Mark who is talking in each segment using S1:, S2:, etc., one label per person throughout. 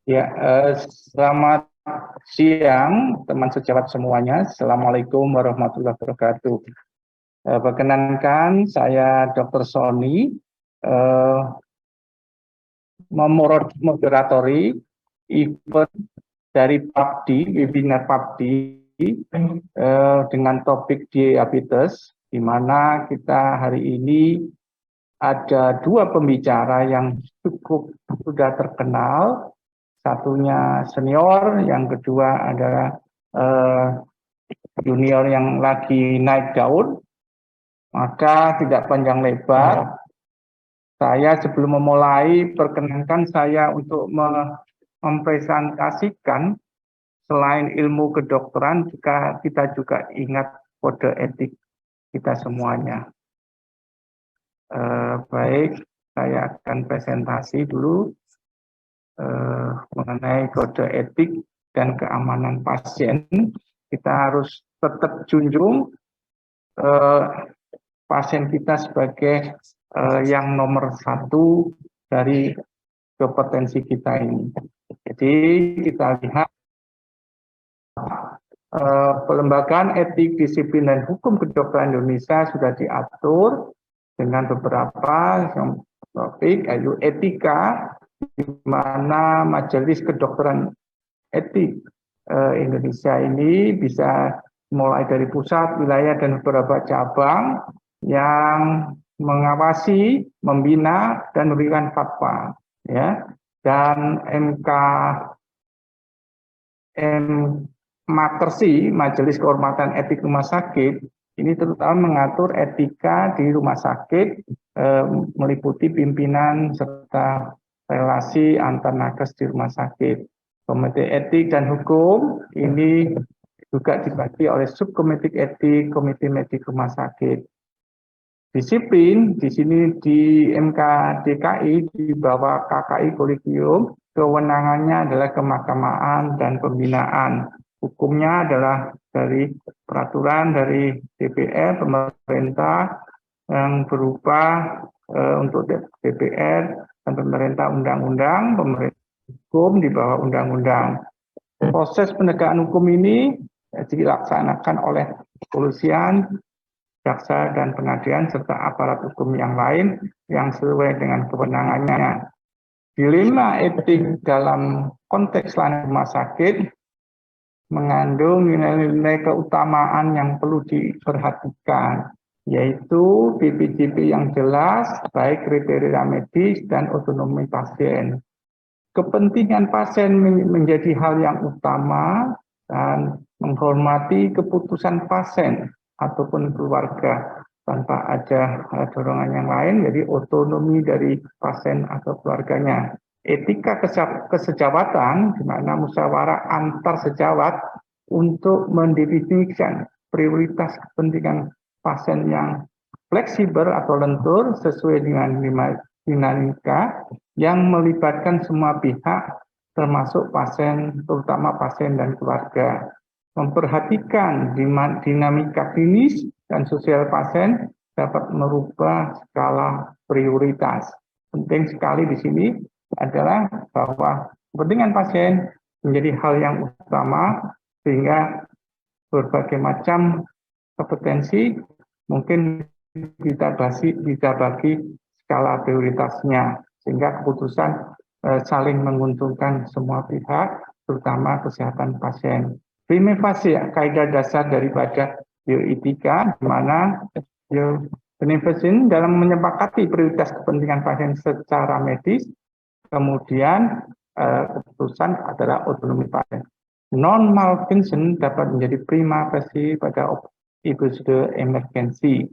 S1: Ya, selamat siang teman sejawat semuanya. Assalamualaikum warahmatullahi wabarakatuh. Perkenankan saya Dr. Sony, eh, memoderatori event dari PABD, webinar PABD dengan topik diabetes, di mana kita hari ini ada dua pembicara yang cukup sudah terkenal. Satunya senior, yang kedua adalah eh, junior yang lagi naik daun. Maka tidak panjang lebar, saya sebelum memulai perkenankan saya untuk mempresentasikan selain ilmu kedokteran, kita juga ingat kode etik kita semuanya. Baik, saya akan presentasi dulu mengenai kode etik dan keamanan pasien. Kita harus tetap junjung pasien kita sebagai yang nomor satu dari kompetensi kita ini. Jadi kita lihat pelembagaan etik, disiplin, dan hukum kedokteran Indonesia sudah diatur dengan beberapa topik, yaitu etika, di mana Majelis Kedokteran Etik Indonesia ini bisa mulai dari pusat, wilayah, dan beberapa cabang yang mengawasi, membina, dan memberikan fatwa. Ya. Dan Matersi, Majelis Kehormatan Etik Rumah Sakit, ini terutama mengatur etika di rumah sakit, meliputi pimpinan serta relasi antar nakes di rumah sakit. Komite Etik dan Hukum ini juga dibagi oleh subkomite etik, komite medik rumah sakit. Disiplin di sini di MKDKI di bawah KKI Kolegium, kewenangannya adalah kemahkamaan dan pembinaan. Hukumnya adalah dari peraturan dari DPR, pemerintah yang berupa untuk DPR dan pemerintah undang-undang, pemerintah hukum di bawah undang-undang. Proses penegakan hukum ini dilaksanakan oleh kepolisian, jaksa, dan pengadilan, serta aparat hukum yang lain yang sesuai dengan kewenangannya. Dilema etik dalam konteks layanan rumah sakit mengandung nilai-nilai keutamaan yang perlu diperhatikan, yaitu PPJP yang jelas, baik kriteria medis dan otonomi pasien. Kepentingan pasien menjadi hal yang utama dan menghormati keputusan pasien ataupun keluarga tanpa ada dorongan yang lain, jadi otonomi dari pasien atau keluarganya. Etika kesejawatan, di mana musyawarah antar sejawat untuk mendefinisikan prioritas kepentingan pasien yang fleksibel atau lentur sesuai dengan dinamika yang melibatkan semua pihak, termasuk pasien, terutama pasien dan keluarga. Memperhatikan dinamika klinis dan sosial pasien dapat merubah skala prioritas. Penting sekali di sini adalah bahwa kepentingan pasien menjadi hal yang utama, sehingga berbagai macam kompetensi mungkin kita bagi skala prioritasnya, sehingga keputusan saling menguntungkan semua pihak, terutama kesehatan pasien. Prima facie, kaidah dasar daripada bioetika, di mana beneficent dalam menyepakati prioritas kepentingan pasien secara medis, kemudian keputusan adalah otonomi pasien. Non-malfunction dapat menjadi prima facie pada episode emergensi.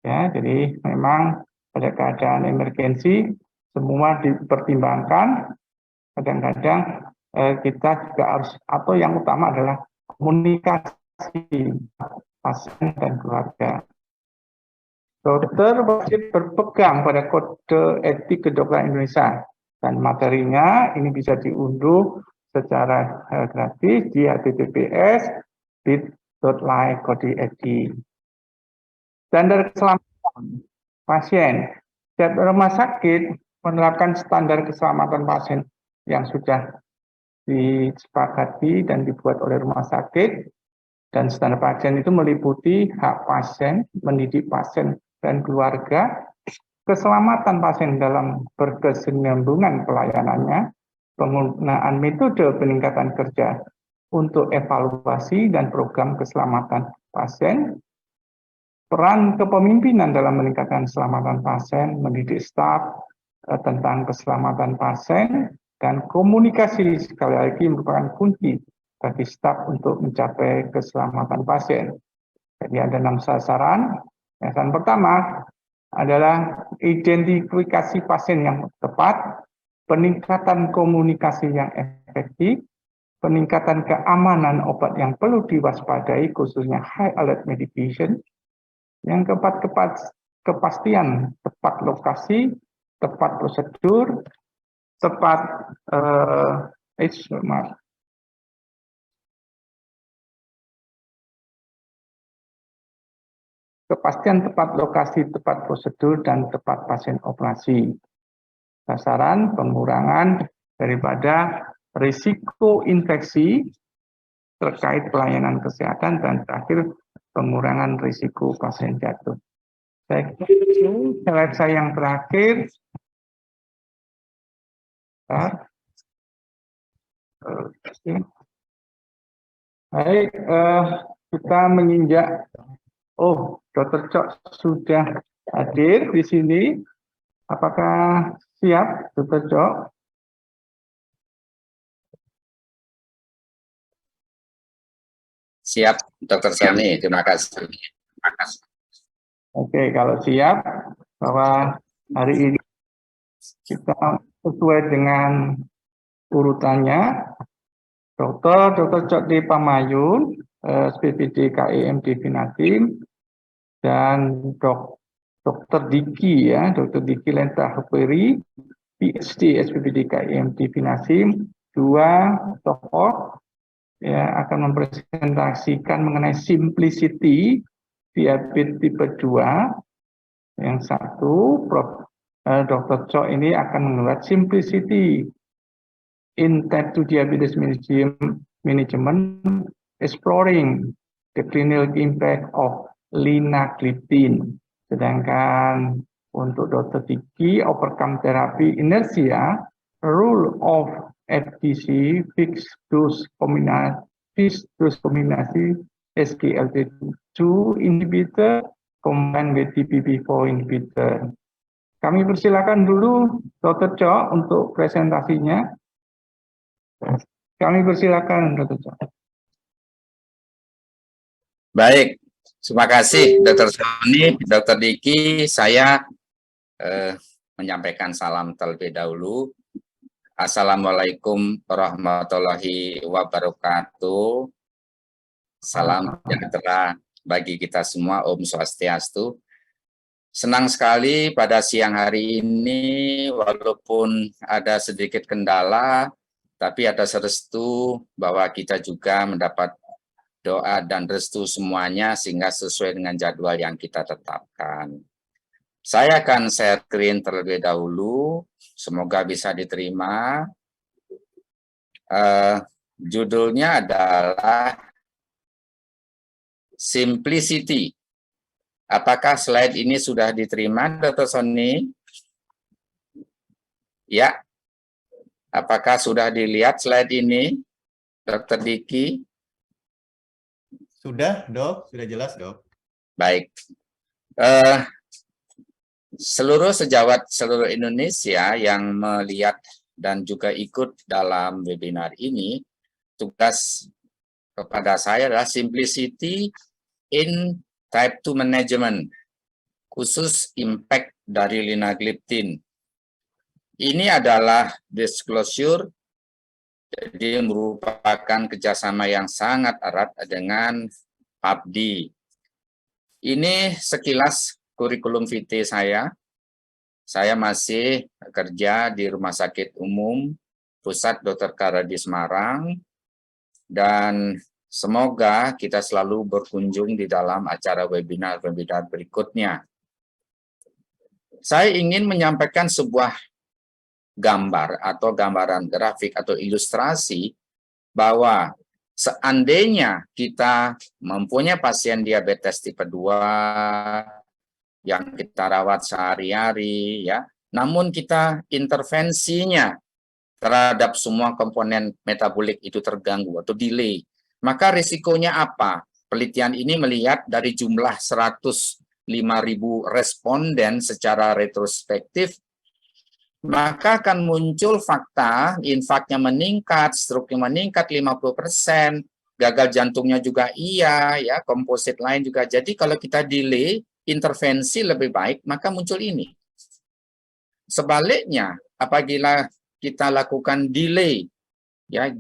S1: Ya, jadi memang pada keadaan emergensi semua dipertimbangkan. Kadang-kadang kita juga harus, atau yang utama adalah komunikasi pasien dan keluarga. Dokter wajib berpegang pada kode etik kedokteran Indonesia, dan materinya ini bisa diunduh secara gratis di https://bit.ly/kode-etik. Standar keselamatan pasien. Setiap rumah sakit menerapkan standar keselamatan pasien yang sudah disepakati dan dibuat oleh rumah sakit, dan standar pasien itu meliputi hak pasien, mendidik pasien dan keluarga, keselamatan pasien dalam berkesinambungan pelayanannya, penggunaan metode peningkatan kerja untuk evaluasi dan program keselamatan pasien, peran kepemimpinan dalam meningkatkan keselamatan pasien, mendidik staf tentang keselamatan pasien, dan komunikasi sekali lagi merupakan kunci bagi staf untuk mencapai keselamatan pasien. Jadi ada 6 sasaran. Sasaran pertama adalah identifikasi pasien yang tepat, peningkatan komunikasi yang efektif, peningkatan keamanan obat yang perlu diwaspadai, khususnya high alert medication. Yang keempat, kepastian tepat lokasi, tepat prosedur, tepat kepastian tepat lokasi, tepat prosedur, dan tepat pasien operasi. Sasaran pengurangan daripada risiko infeksi terkait pelayanan kesehatan, dan terakhir pengurangan risiko pasien jatuh. Saya kira slide saya yang terakhir. Baik, kita menginjak. Oh, Dr. Cok sudah hadir di sini. Apakah siap, Dr. Cok?
S2: Siap, Dr. Sony. Terima kasih.
S1: Oke, kalau siap, bahwa hari ini kita sesuai dengan urutannya, Dr. Cok D. Pamayun, SPPD KEM Divinatim, dan Dr. Diki ya, Dr. Diki Lenta Huperi, PhD SPPD KEM Divinatim, dua tokoh ya akan mempresentasikan mengenai simplicity diabetes tipe 2. Yang satu, Dr. Cok ini akan membuat simplicity in type 2 diabetes management, exploring the clinical impact of linagliptin. Sedangkan untuk Dr. Diki, overcome therapy inertia, rule of FDC, fixed dose kombinasi SGLT2 inhibitor combined with DPP4 inhibitor. Kami persilakan dulu Dr. Cok untuk presentasinya. Kami persilakan Dr. Cok.
S2: Baik, terima kasih Dr. Sony, Dr. Diki. Saya menyampaikan salam terlebih dahulu. Assalamualaikum warahmatullahi wabarakatuh. Salam sejahtera bagi kita semua, Om Swastiastu. Senang sekali pada siang hari ini, walaupun ada sedikit kendala, tapi atas restu bahwa kita juga mendapat doa dan restu semuanya sehingga sesuai dengan jadwal yang kita tetapkan. Saya akan share screen terlebih dahulu, semoga bisa diterima. Judulnya adalah Simplicity. Apakah slide ini sudah diterima, Dr. Sony? Ya. Apakah sudah dilihat slide ini, Dr. Diki?
S3: Sudah, Dok. Sudah jelas, Dok.
S2: Baik. Seluruh sejawat seluruh Indonesia yang melihat dan juga ikut dalam webinar ini, tugas kepada saya adalah simplicity in type 2 management, khusus impact dari linagliptin. Ini adalah disclosure, jadi merupakan kerjasama yang sangat erat dengan PABDI. Ini sekilas kurikulum vitae saya. Saya masih kerja di Rumah Sakit Umum Pusat Dr. Karadi Semarang, dan semoga kita selalu berkunjung di dalam acara webinar-webinar berikutnya. Saya ingin menyampaikan sebuah gambar atau gambaran grafik atau ilustrasi bahwa seandainya kita mempunyai pasien diabetes tipe 2 yang kita rawat sehari-hari ya, namun kita intervensinya terhadap semua komponen metabolik itu terganggu atau delay, maka risikonya apa? Penelitian ini melihat dari jumlah 105.000 responden secara retrospektif, maka akan muncul fakta infaknya meningkat, stroke-nya meningkat 50%, gagal jantungnya juga iya, ya, komposit lain juga. Jadi kalau kita delay intervensi lebih baik, maka muncul ini. Sebaliknya, apabila kita lakukan delay, ya,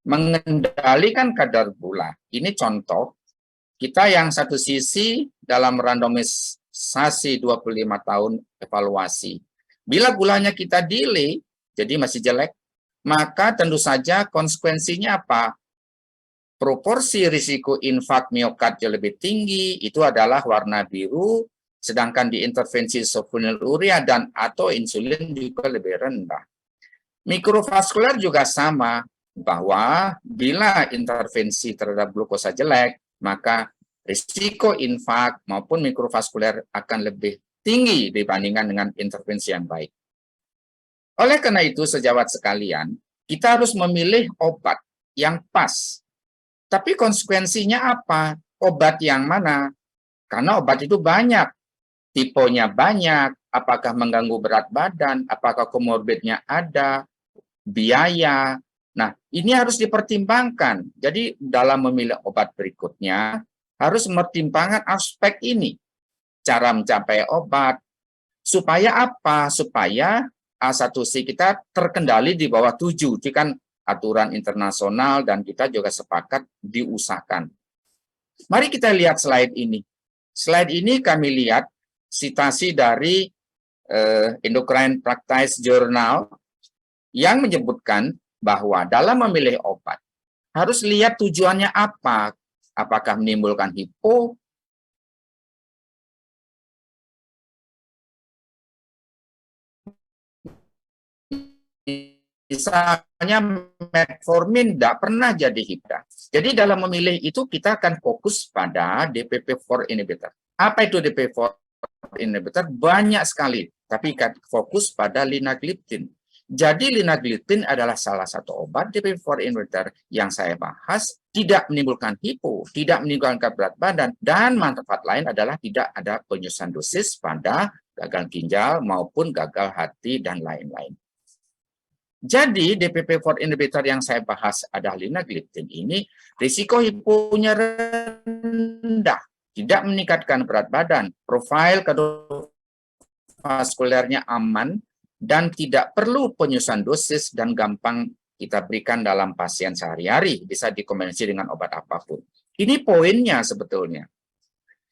S2: mengendalikan kadar gula. Ini contoh, kita yang satu sisi dalam randomisasi 25 tahun evaluasi. Bila gulanya kita delay, jadi masih jelek, maka tentu saja konsekuensinya apa? Proporsi risiko infak miokard yang lebih tinggi, itu adalah warna biru, sedangkan di intervensi sulfonylurea dan atau insulin juga lebih rendah. Mikrovaskuler juga sama, bahwa bila intervensi terhadap glukosa jelek, maka risiko infak maupun mikrovaskuler akan lebih tinggi dibandingkan dengan intervensi yang baik. Oleh karena itu, sejawat sekalian, kita harus memilih obat yang pas. Tapi konsekuensinya apa? Obat yang mana? Karena obat itu banyak, tipenya banyak, apakah mengganggu berat badan, apakah komorbidnya ada, biaya. Nah, ini harus dipertimbangkan. Jadi dalam memilih obat berikutnya, harus mempertimbangkan aspek ini. Cara mencapai obat. Supaya apa? Supaya A1C kita terkendali di bawah 7. Itu kan aturan internasional dan kita juga sepakat diusahakan. Mari kita lihat slide ini. Slide ini kami lihat citasi dari Endocrine Practice Journal yang menyebutkan bahwa dalam memilih obat, harus lihat tujuannya apa. Apakah menimbulkan hipo, misalnya metformin tidak pernah jadi HIPDA. Jadi dalam memilih itu kita akan fokus pada DPP-4 inhibitor. Apa itu DPP-4 inhibitor? Banyak sekali, tapi fokus pada linagliptin. Jadi linagliptin adalah salah satu obat DPP-4 inhibitor yang saya bahas, tidak menimbulkan hipo, tidak menimbulkan berat badan, dan manfaat lain adalah tidak ada penyusutan dosis pada gagal ginjal maupun gagal hati dan lain-lain. Jadi DPP-4 inhibitor yang saya bahas adalah linagliptin ini, risiko hiponya rendah, tidak meningkatkan berat badan, profil kardiovaskulernya aman, dan tidak perlu penyusutan dosis dan gampang kita berikan dalam pasien sehari-hari, bisa dikombinasi dengan obat apapun. Ini poinnya sebetulnya.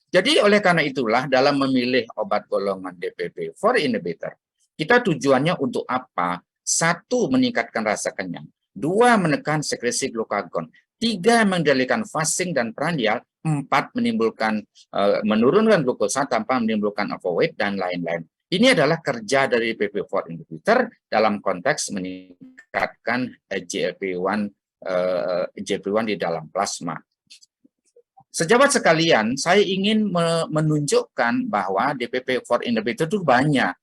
S2: Jadi oleh karena itulah dalam memilih obat golongan DPP-4 inhibitor, kita tujuannya untuk apa? 1, meningkatkan rasa kenyang. 2, menekan sekresi glukagon. 3, mengendalikan fasting dan prandial. 4, menimbulkan menurunkan glukosa tanpa menimbulkan overweight dan lain-lain. Ini adalah kerja dari DPP-4 inhibitor dalam konteks meningkatkan GLP-1 di dalam plasma. Sejawat sekalian, saya ingin menunjukkan bahwa DPP-4 inhibitor itu banyak.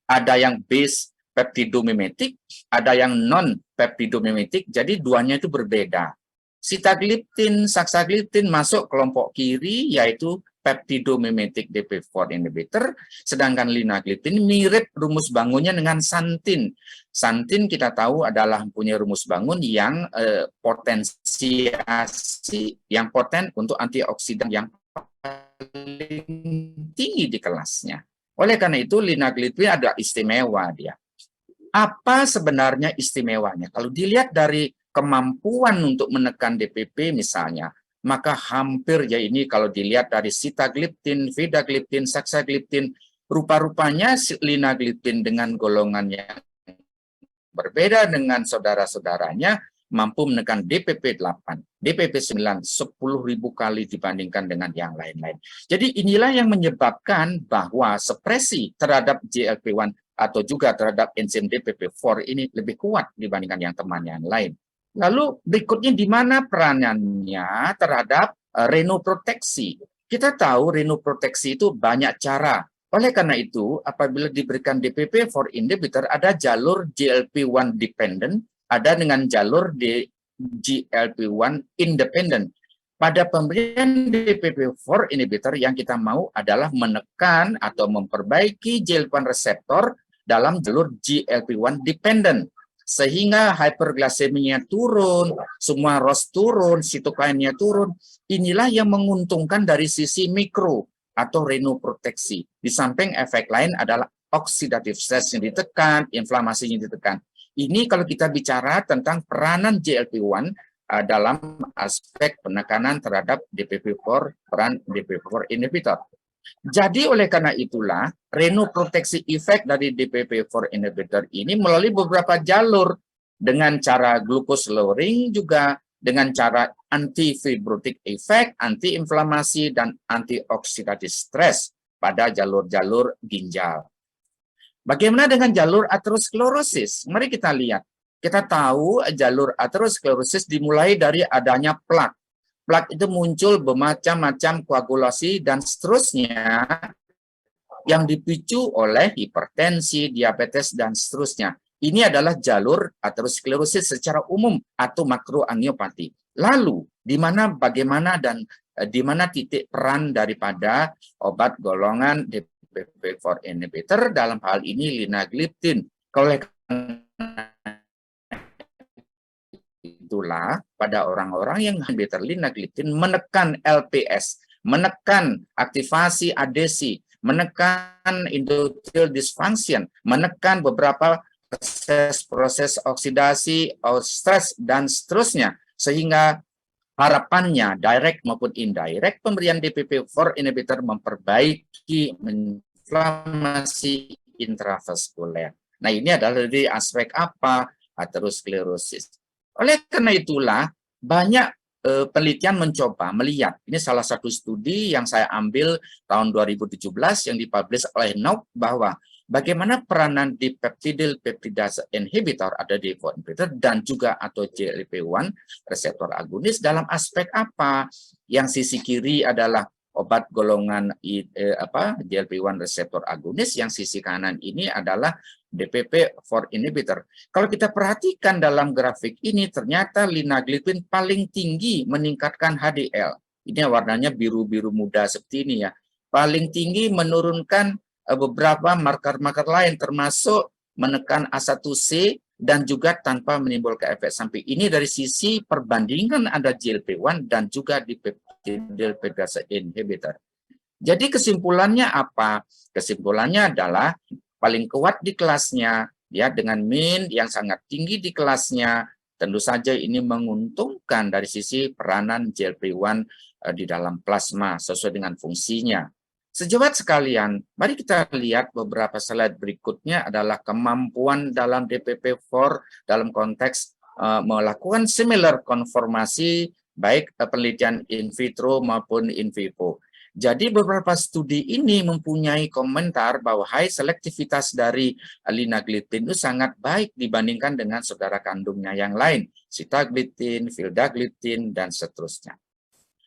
S2: Ada yang base peptidomimetik, ada yang non-peptidomimetik, jadi duanya itu berbeda. Sitagliptin, saxagliptin masuk kelompok kiri, yaitu peptidomimetik DPP-4 inhibitor, sedangkan linagliptin mirip rumus bangunnya dengan santin. Santin kita tahu adalah punya rumus bangun yang potensiasi, yang poten untuk antioksidan yang paling tinggi di kelasnya. Oleh karena itu linagliptin ada istimewa dia. Apa sebenarnya istimewanya? Kalau dilihat dari kemampuan untuk menekan DPP misalnya, maka hampir ya ini kalau dilihat dari sitagliptin, vidagliptin, saxagliptin, rupa-rupanya linagliptin dengan golongannya berbeda dengan saudara-saudaranya mampu menekan DPP-8, DPP-9 10.000 kali dibandingkan dengan yang lain-lain. Jadi inilah yang menyebabkan bahwa sepresi terhadap GLP-1 atau juga terhadap enzim DPP-4 ini lebih kuat dibandingkan yang teman yang lain. Lalu berikutnya di mana peranannya terhadap renoproteksi. Kita tahu renoproteksi itu banyak cara. Oleh karena itu, apabila diberikan DPP for inhibitor, ada jalur GLP-1 dependent, ada dengan jalur GLP-1 independent. Pada pemberian DPP4 inhibitor yang kita mau adalah menekan atau memperbaiki GLP-1 reseptor dalam jalur GLP-1 dependent. Sehingga hyperglikemia turun, semua ROS turun, sitokinnya turun. Inilah yang menguntungkan dari sisi mikro atau renoproteksi. Di samping efek lain adalah oxidative stress yang ditekan, inflamasi yang ditekan. Ini kalau kita bicara tentang peranan GLP-1 dalam aspek penekanan terhadap DPP4, peran DPP4 inhibitor. Jadi oleh karena itulah, renoproteksi efek dari DPP4 inhibitor ini melalui beberapa jalur dengan cara glucose lowering juga dengan cara anti-fibrotic effect, anti-inflamasi, dan antioksidatif stress pada jalur-jalur ginjal. Bagaimana dengan jalur aterosklerosis? Mari kita lihat. Kita tahu jalur aterosklerosis dimulai dari adanya plak. Plak itu muncul bermacam-macam koagulasi dan seterusnya yang dipicu oleh hipertensi, diabetes, dan seterusnya. Ini adalah jalur aterosklerosis secara umum atau makroangiopati. Lalu, di mana, bagaimana, dan di mana titik peran daripada obat golongan DPP4 inhibitor dalam hal ini linagliptin. Oleh itulah pada orang-orang yang inhibitor linagliptin menekan LPS, menekan aktivasi adesi, menekan endothelial dysfunction, menekan beberapa proses oksidasi, stres, dan seterusnya, sehingga harapannya direct maupun indirect pemberian DPP4 inhibitor memperbaiki inflamasi intravaskuler. Nah, ini adalah dari aspek apa? Aterosklerosis. Oleh karena itulah banyak penelitian mencoba melihat, ini salah satu studi yang saya ambil tahun 2017 yang dipublish oleh Nock, bahwa bagaimana peranan dipeptidyl peptidase inhibitor ada di DPP4 inhibitor dan juga atau GLP-1 reseptor agonis dalam aspek apa? Yang sisi kiri adalah obat golongan GLP-1 reseptor agonis, yang sisi kanan ini adalah DPP4 inhibitor. Kalau kita perhatikan dalam grafik ini, ternyata linagliptin paling tinggi meningkatkan HDL. Ini warnanya biru-biru muda seperti ini ya. Paling tinggi menurunkan beberapa marker-marker lain, termasuk menekan A1C dan juga tanpa menimbulkan efek samping. Ini dari sisi perbandingan ada GLP-1 dan juga dipeptidyl peptidase inhibitor. Jadi kesimpulannya apa? Kesimpulannya adalah paling kuat di kelasnya, ya, dengan min yang sangat tinggi di kelasnya, tentu saja ini menguntungkan dari sisi peranan GLP-1 di dalam plasma sesuai dengan fungsinya. Sejawat sekalian, mari kita lihat beberapa slide berikutnya adalah kemampuan dalam DPP4 dalam konteks melakukan similar konformasi baik penelitian in vitro maupun in vivo. Jadi beberapa studi ini mempunyai komentar bahwa high selektivitas dari linagliptin itu sangat baik dibandingkan dengan saudara kandungnya yang lain, sitagliptin, vildagliptin, dan seterusnya.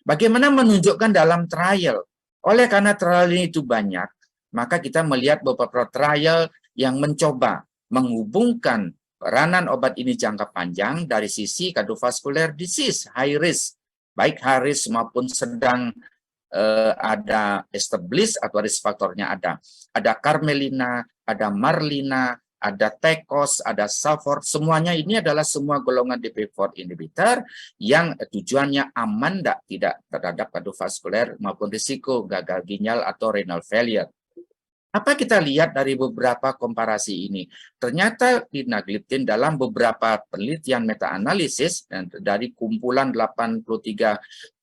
S2: Bagaimana menunjukkan dalam trial? Oleh karena trial ini itu banyak, maka kita melihat beberapa trial yang mencoba menghubungkan peranan obat ini jangka panjang dari sisi cardiovascular disease, high risk, baik high risk maupun sedang, ada established atau risk faktornya ada Carmelina, ada Marlina, ada Tecos, ada Safor, semuanya ini adalah semua golongan DPP4 inhibitor yang tujuannya aman tidak terhadap kardiovaskuler maupun risiko gagal ginjal atau renal failure. Apa kita lihat dari beberapa komparasi ini? Ternyata linagliptin dalam beberapa penelitian meta-analisis dari kumpulan 83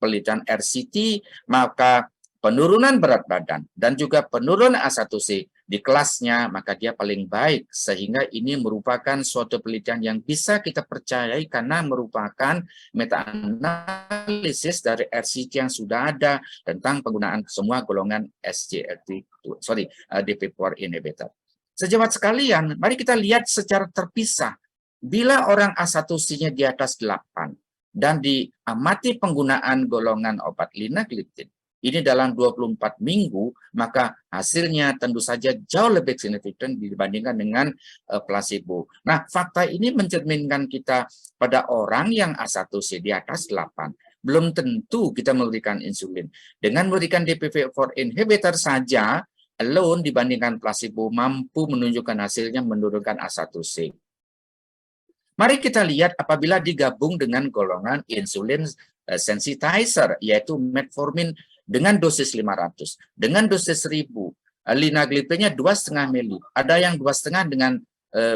S2: penelitian RCT, maka penurunan berat badan dan juga penurunan A1C di kelasnya, maka dia paling baik. Sehingga ini merupakan suatu penelitian yang bisa kita percayai karena merupakan meta-analisis dari RCT yang sudah ada tentang penggunaan semua golongan DPP4 inhibitor. Sejawat sekalian, mari kita lihat secara terpisah Bila orang A1C-nya di atas 8 dan diamati penggunaan golongan obat linagliptin ini dalam 24 minggu, maka hasilnya tentu saja jauh lebih signifikan dibandingkan dengan placebo. Nah, fakta ini mencerminkan kita pada orang yang A1C di atas 8, belum tentu kita memberikan insulin. Dengan memberikan DPP-4 inhibitor saja, alone dibandingkan placebo mampu menunjukkan hasilnya menurunkan A1C. Mari kita lihat apabila digabung dengan golongan insulin sensitizer, yaitu metformin dengan dosis 500, dengan dosis 1000, linagliptinnya 2,5 mili, ada yang 2,5 dengan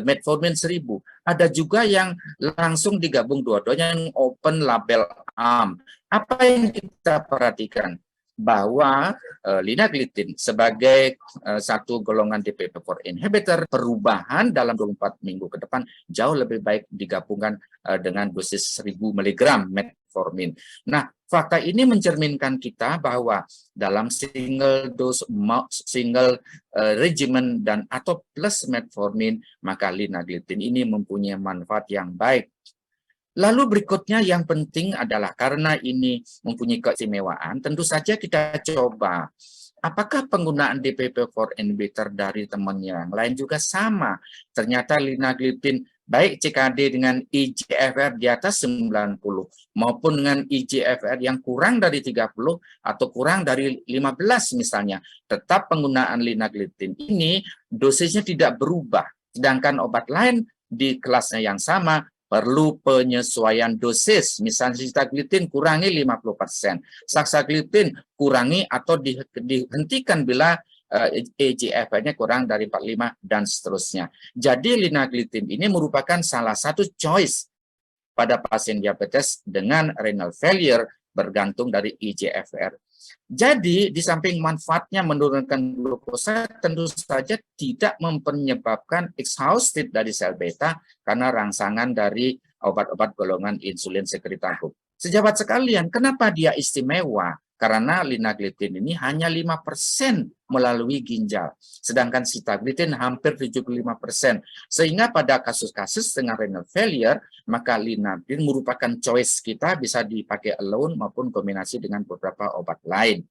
S2: metformin 1000, ada juga yang langsung digabung dua-duanya yang open label arm. Apa yang kita perhatikan? Bahwa linagliptin sebagai satu golongan DPP-4 inhibitor, perubahan dalam 24 minggu ke depan jauh lebih baik digabungkan dengan dosis 1000 mg metformin. Nah, fakta ini mencerminkan kita bahwa dalam single dose, single regimen dan atau plus metformin, maka linagliptin ini mempunyai manfaat yang baik. Lalu berikutnya yang penting adalah karena ini mempunyai keistimewaan, tentu saja kita coba apakah penggunaan DPP-4 inhibitor dari teman yang lain juga sama. Ternyata linagliptin baik CKD dengan eGFR di atas 90 maupun dengan eGFR yang kurang dari 30 atau kurang dari 15 misalnya, tetap penggunaan linagliptin ini dosisnya tidak berubah. Sedangkan obat lain di kelasnya yang sama perlu penyesuaian dosis, misalnya sitagliptin kurangi 50%, saxagliptin kurangi atau dihentikan bila eGFR-nya kurang dari 45 dan seterusnya. Jadi linagliptin ini merupakan salah satu choice pada pasien diabetes dengan renal failure bergantung dari eGFR. Jadi, di samping manfaatnya menurunkan glukosa, tentu saja tidak menyebabkan exhausted dari sel beta karena rangsangan dari obat-obat golongan insulin sekretariat. Sejabat sekalian, kenapa dia istimewa? Karena linagliptin ini hanya 5% melalui ginjal, sedangkan sitagliptin hampir 75%. Sehingga pada kasus-kasus dengan renal failure, maka linagliptin merupakan choice kita, bisa dipakai alone maupun kombinasi dengan beberapa obat lain.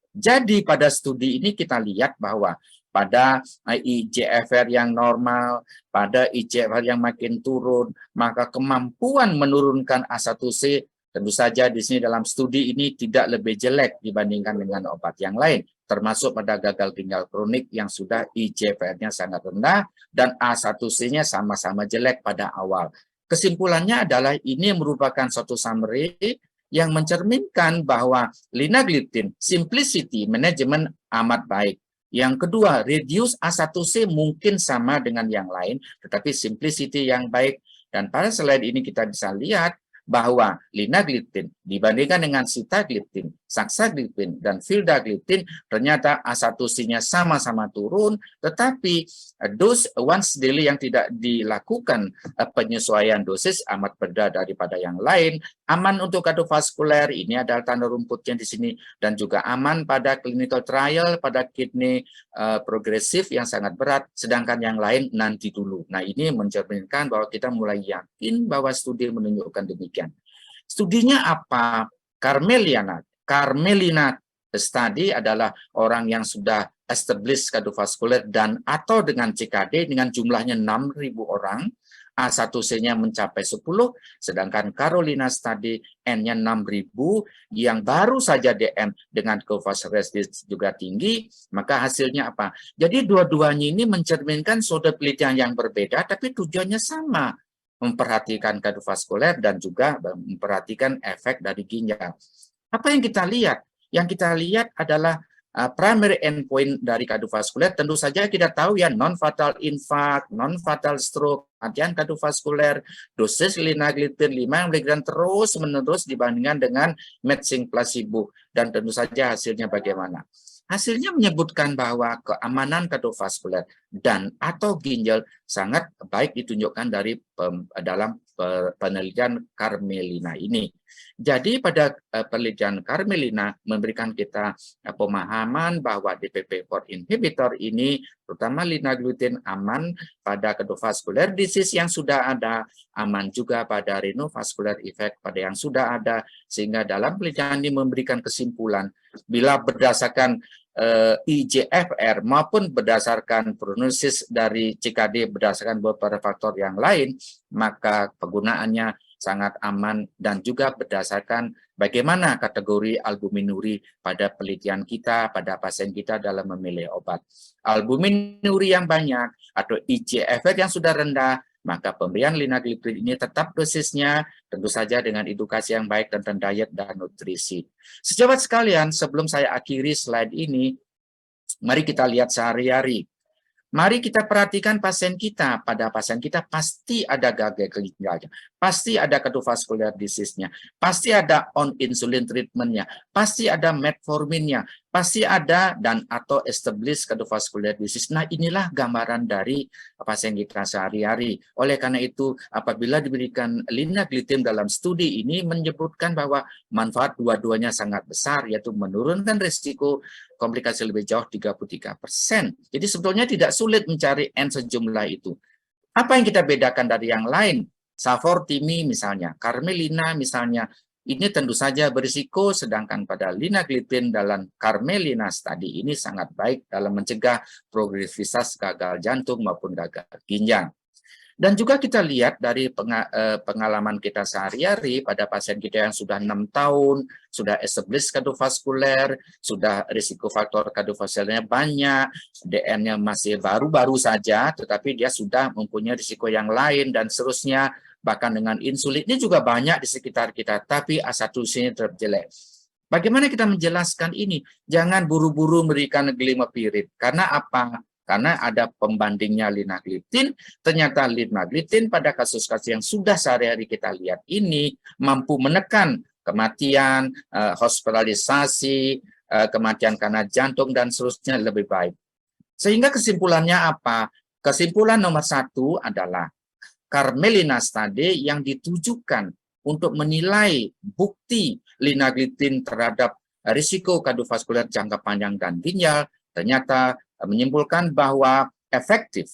S2: Jadi pada studi ini kita lihat bahwa pada eGFR yang normal, pada eGFR yang makin turun, maka kemampuan menurunkan A1C tentu saja di sini dalam studi ini tidak lebih jelek dibandingkan dengan obat yang lain, termasuk pada gagal ginjal kronik yang sudah eGFR-nya sangat rendah dan A1C-nya sama-sama jelek pada awal. Kesimpulannya adalah ini merupakan suatu summary yang mencerminkan bahwa linagliptin simplicity management amat baik. Yang kedua, reduce A1C mungkin sama dengan yang lain, tetapi simplicity yang baik. Dan pada slide ini kita bisa lihat bahwa linagliptin dibandingkan dengan sitagliptin, saxagliptin, dan vildagliptin ternyata A1C-nya sama-sama turun, tetapi dos once daily yang tidak dilakukan penyesuaian dosis amat berbeda daripada yang lain, aman untuk kardiovaskuler, ini adalah tanda rumputnya di sini, dan juga aman pada clinical trial, pada kidney progresif yang sangat berat, sedangkan yang lain nanti dulu. Nah, ini mencerminkan bahwa kita mulai yakin bahwa studi menunjukkan demikian. Studinya apa? Carmelina study adalah orang yang sudah established kardiovaskuler dan atau dengan CKD dengan jumlahnya 6.000 orang, A1C-nya mencapai 10, sedangkan Carolina study N-nya 6.000 yang baru saja DM dengan covax juga tinggi, maka hasilnya apa? Jadi dua-duanya ini mencerminkan suatu penelitian yang berbeda tapi tujuannya sama, memperhatikan kardiovaskuler dan juga memperhatikan efek dari ginjal. Apa yang kita lihat? Yang kita lihat adalah primary endpoint dari kardiovaskuler. Tentu saja kita tahu ya, non-fatal infarct, non-fatal stroke, kematian kardiovaskuler, dosis linagliptin 5 mg terus-menerus dibandingkan dengan matching placebo. Dan tentu saja hasilnya bagaimana? Hasilnya menyebutkan bahwa keamanan kardiovaskuler dan atau ginjal sangat baik ditunjukkan dari dalam penelitian Carmelina ini. Jadi pada penelitian Carmelina memberikan kita pemahaman bahwa DPP-4 inhibitor ini, terutama linagliptin, aman pada cardiovascular disease yang sudah ada, aman juga pada renovascular effect pada yang sudah ada, sehingga dalam penelitian ini memberikan kesimpulan bila berdasarkan IGFR maupun berdasarkan prognosis dari CKD berdasarkan beberapa faktor yang lain, maka penggunaannya sangat aman dan juga berdasarkan bagaimana kategori albuminuri pada penelitian kita, pada pasien kita dalam memilih obat. Albuminuri yang banyak atau IGFR yang sudah rendah, maka pemberian linagliptin ini tetap dosisnya, tentu saja dengan edukasi yang baik tentang diet dan nutrisi. Sejawat sekalian, sebelum saya akhiri slide ini, mari kita lihat sehari-hari. Mari kita perhatikan pasien kita. Pada pasien kita pasti ada gagal ginjalnya, pasti ada cardiovascular disease-nya, pasti ada on insulin treatment-nya, pasti ada metformin-nya, pasti ada dan atau established cardiovascular disease. Nah, inilah gambaran dari pasien kita sehari-hari. Oleh karena itu, apabila diberikan linagliptin dalam studi ini menyebutkan bahwa manfaat dua-duanya sangat besar, yaitu menurunkan risiko komplikasi lebih jauh 33%. Jadi sebetulnya tidak sulit mencari N sejumlah itu. Apa yang kita bedakan dari yang lain? Savortimi misalnya, Carmelina misalnya, ini tentu saja berisiko, sedangkan pada linagliptin dalam Carmelina tadi ini sangat baik dalam mencegah progresivitas gagal jantung maupun gagal ginjal. Dan juga kita lihat dari pengalaman kita sehari-hari pada pasien kita yang sudah 6 tahun, sudah established kardiovaskuler, sudah risiko faktor kardiovaskulernya banyak, DN-nya masih baru-baru saja, tetapi dia sudah mempunyai risiko yang lain dan seterusnya, bahkan dengan insulin ini juga banyak di sekitar kita, tapi A1C-nya tetap jelek. Bagaimana kita menjelaskan ini? Jangan buru-buru memberikan glimepirid. Karena apa? Karena ada pembandingnya linagliptin, ternyata linagliptin pada kasus-kasus yang sudah sehari-hari kita lihat ini mampu menekan kematian, hospitalisasi, kematian karena jantung, dan seterusnya lebih baik. Sehingga kesimpulannya apa? Kesimpulan nomor 1 adalah Carmelina study yang ditujukan untuk menilai bukti linagliptin terhadap risiko kardiovaskuler jangka panjang dan ginjal, ternyata menyimpulkan bahwa efektif,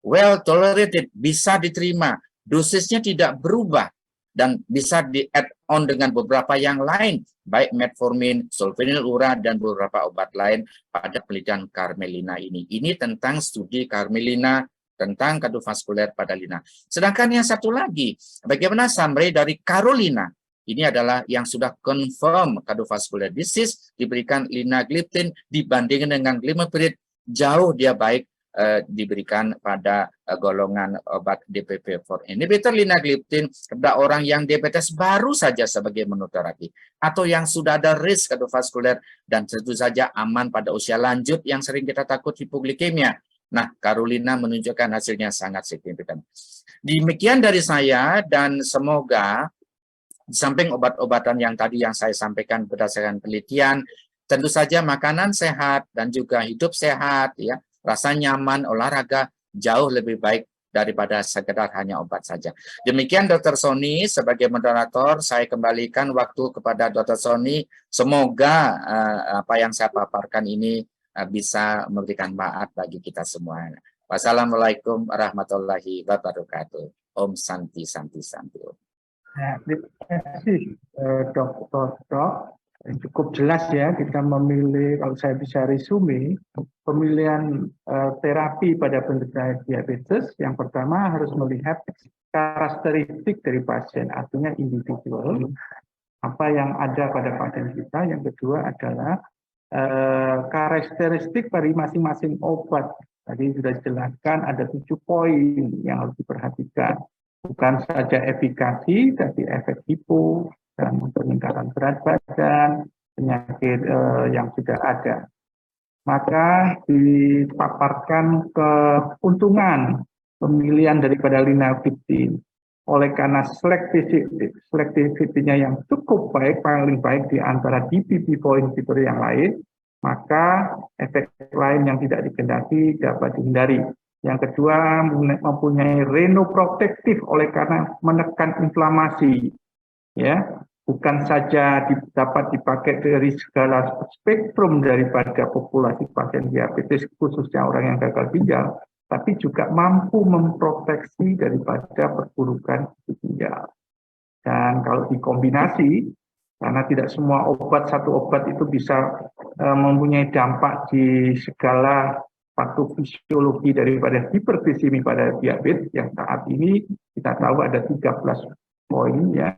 S2: well tolerated, bisa diterima, dosisnya tidak berubah, dan bisa di-add on dengan beberapa yang lain, baik metformin, sulfonylurea, dan beberapa obat lain pada penelitian Carmelina ini. Ini tentang studi Carmelina tentang kardiovaskuler pada lina. Sedangkan yang satu lagi, bagaimana summary dari Carolina? Ini adalah yang sudah confirm cardiovascular disease, diberikan linagliptin dibandingkan dengan glimepirid, jauh dia baik diberikan pada golongan obat DPP-4 inhibitor linagliptin kepada orang yang diabetes baru saja sebagai monoterapi, atau yang sudah ada risk kardiovaskuler dan tentu saja aman pada usia lanjut yang sering kita takut hipoglikemia. Nah, Carolina menunjukkan hasilnya sangat signifikan. Demikian dari saya, dan semoga di samping obat-obatan yang tadi yang saya sampaikan berdasarkan penelitian, tentu saja makanan sehat dan juga hidup sehat, ya, rasa nyaman, olahraga jauh lebih baik daripada sekedar hanya obat saja. Demikian Dr. Sony sebagai moderator, saya kembalikan waktu kepada Dr. Sony. Semoga apa yang saya paparkan ini bisa memberikan manfaat bagi kita semua. Wassalamualaikum warahmatullahi wabarakatuh. Om Santi Santi Santi.
S1: Ya, terima kasih Dok. Cukup jelas ya, kita memilih, kalau saya bisa resume, pemilihan terapi pada penderita diabetes, yang pertama harus melihat karakteristik dari pasien, artinya individual, apa yang ada pada pasien kita. Yang kedua adalah karakteristik dari masing-masing obat. Tadi sudah dijelaskan ada 7 poin yang harus diperhatikan. Bukan saja efikasi, tapi efek hipo, dan peningkatan berat badan, penyakit yang sudah ada. Maka dipaparkan keuntungan pemilihan daripada linagliptin. Oleh karena selektivitinya yang cukup baik, paling baik di antara DPP-4 inhibitor yang lain, maka efek lain yang tidak dikehendaki dapat dihindari. Yang kedua, mempunyai renoprotektif oleh karena menekan inflamasi. Ya, bukan saja dapat dipakai dari segala spektrum daripada populasi pasien diabetes, khususnya orang yang gagal ginjal, tapi juga mampu memproteksi daripada perburukan ginjal. Dan kalau dikombinasi, karena tidak semua satu obat itu bisa mempunyai dampak di segala patofisiologi daripada hiperglisemi pada diabetes yang saat ini kita tahu ada 13 poin ya.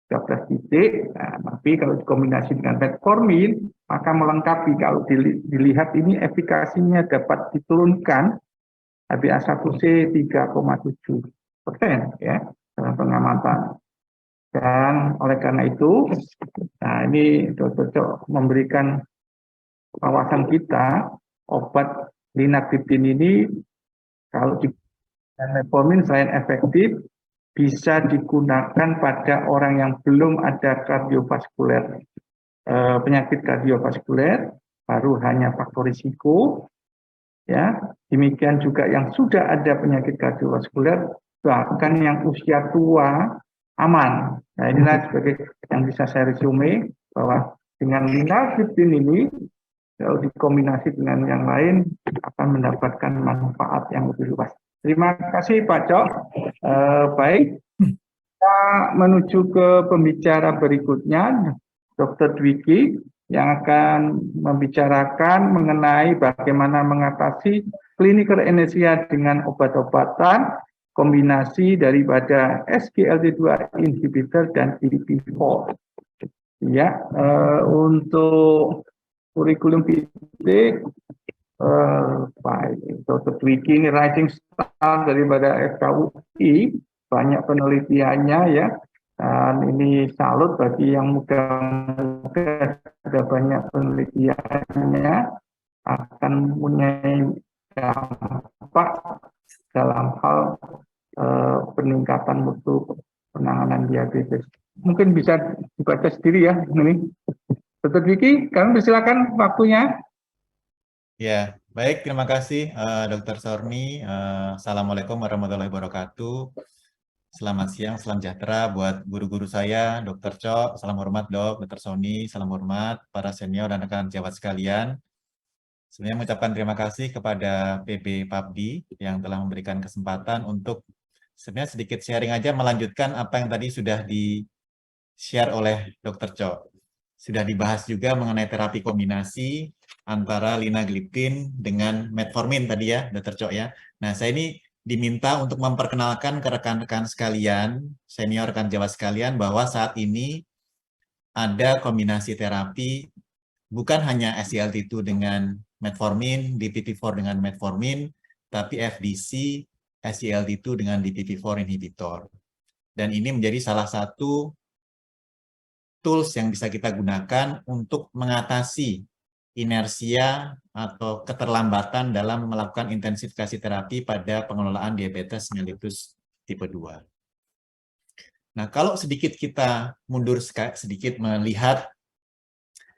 S1: 13 titik, tapi kalau dikombinasi dengan metformin, maka melengkapi. Kalau dilihat ini efikasinya dapat diturunkan HbA1c 3,7% ya dalam pengamatan. Dan oleh karena itu, ini Dr. memberikan wawasan kita, obat linagliptin ini kalau di metformin selain efektif, bisa digunakan pada orang yang belum ada kardiovaskuler, penyakit kardiovaskuler, baru hanya faktor risiko, ya. Demikian juga yang sudah ada penyakit kardiovaskuler, bahkan yang usia tua aman. Nah, inilah sebagai yang bisa saya resume bahwa dengan linagliptin ini, kalau dikombinasi dengan yang lain akan mendapatkan manfaat yang lebih luas. Terima kasih Pak Cok. Baik, kita menuju ke pembicara berikutnya, Dr. Dwiki, yang akan membicarakan mengenai bagaimana mengatasi clinical anesthesia dengan obat-obatan kombinasi daripada SGLT2 inhibitor dan DPP-4. Ya, untuk kurikulum vitae baik, Dr. Dwiki ini rising star daripada FKUI, banyak penelitiannya ya, dan ini salut bagi yang muda-muda, ada banyak penelitiannya, akan mempunyai dampak dalam hal peningkatan mutu penanganan diabetes. Mungkin bisa dibaca sendiri ya ini. Dr. Dwiki, kami persilakan waktunya.
S3: Ya, baik. Terima kasih, Dr. Sorni. Assalamualaikum warahmatullahi wabarakatuh. Selamat siang, salam sejahtera buat guru-guru saya, Dr. Cok. Salam hormat, Dok. Dr. Sony, salam hormat para senior dan rekan sejawat sekalian. Sebenarnya mengucapkan terima kasih kepada PB PABDI yang telah memberikan kesempatan untuk sebenarnya sedikit sharing aja, melanjutkan apa yang tadi sudah di-share oleh Dr. Cok. Sudah dibahas juga mengenai terapi kombinasi antara linagliptin dengan metformin tadi ya, Dr. Cok ya. Nah, saya ini diminta untuk memperkenalkan ke rekan-rekan sekalian, senior rekan sejawat sekalian, bahwa saat ini ada kombinasi terapi bukan hanya SGLT2 dengan metformin, DPP-4 dengan metformin, tapi FDC, SGLT2 dengan DPP-4 inhibitor. Dan ini menjadi salah satu tools yang bisa kita gunakan untuk mengatasi inersia atau keterlambatan dalam melakukan intensifikasi terapi pada pengelolaan diabetes mellitus tipe 2. Nah, kalau sedikit kita mundur sedikit melihat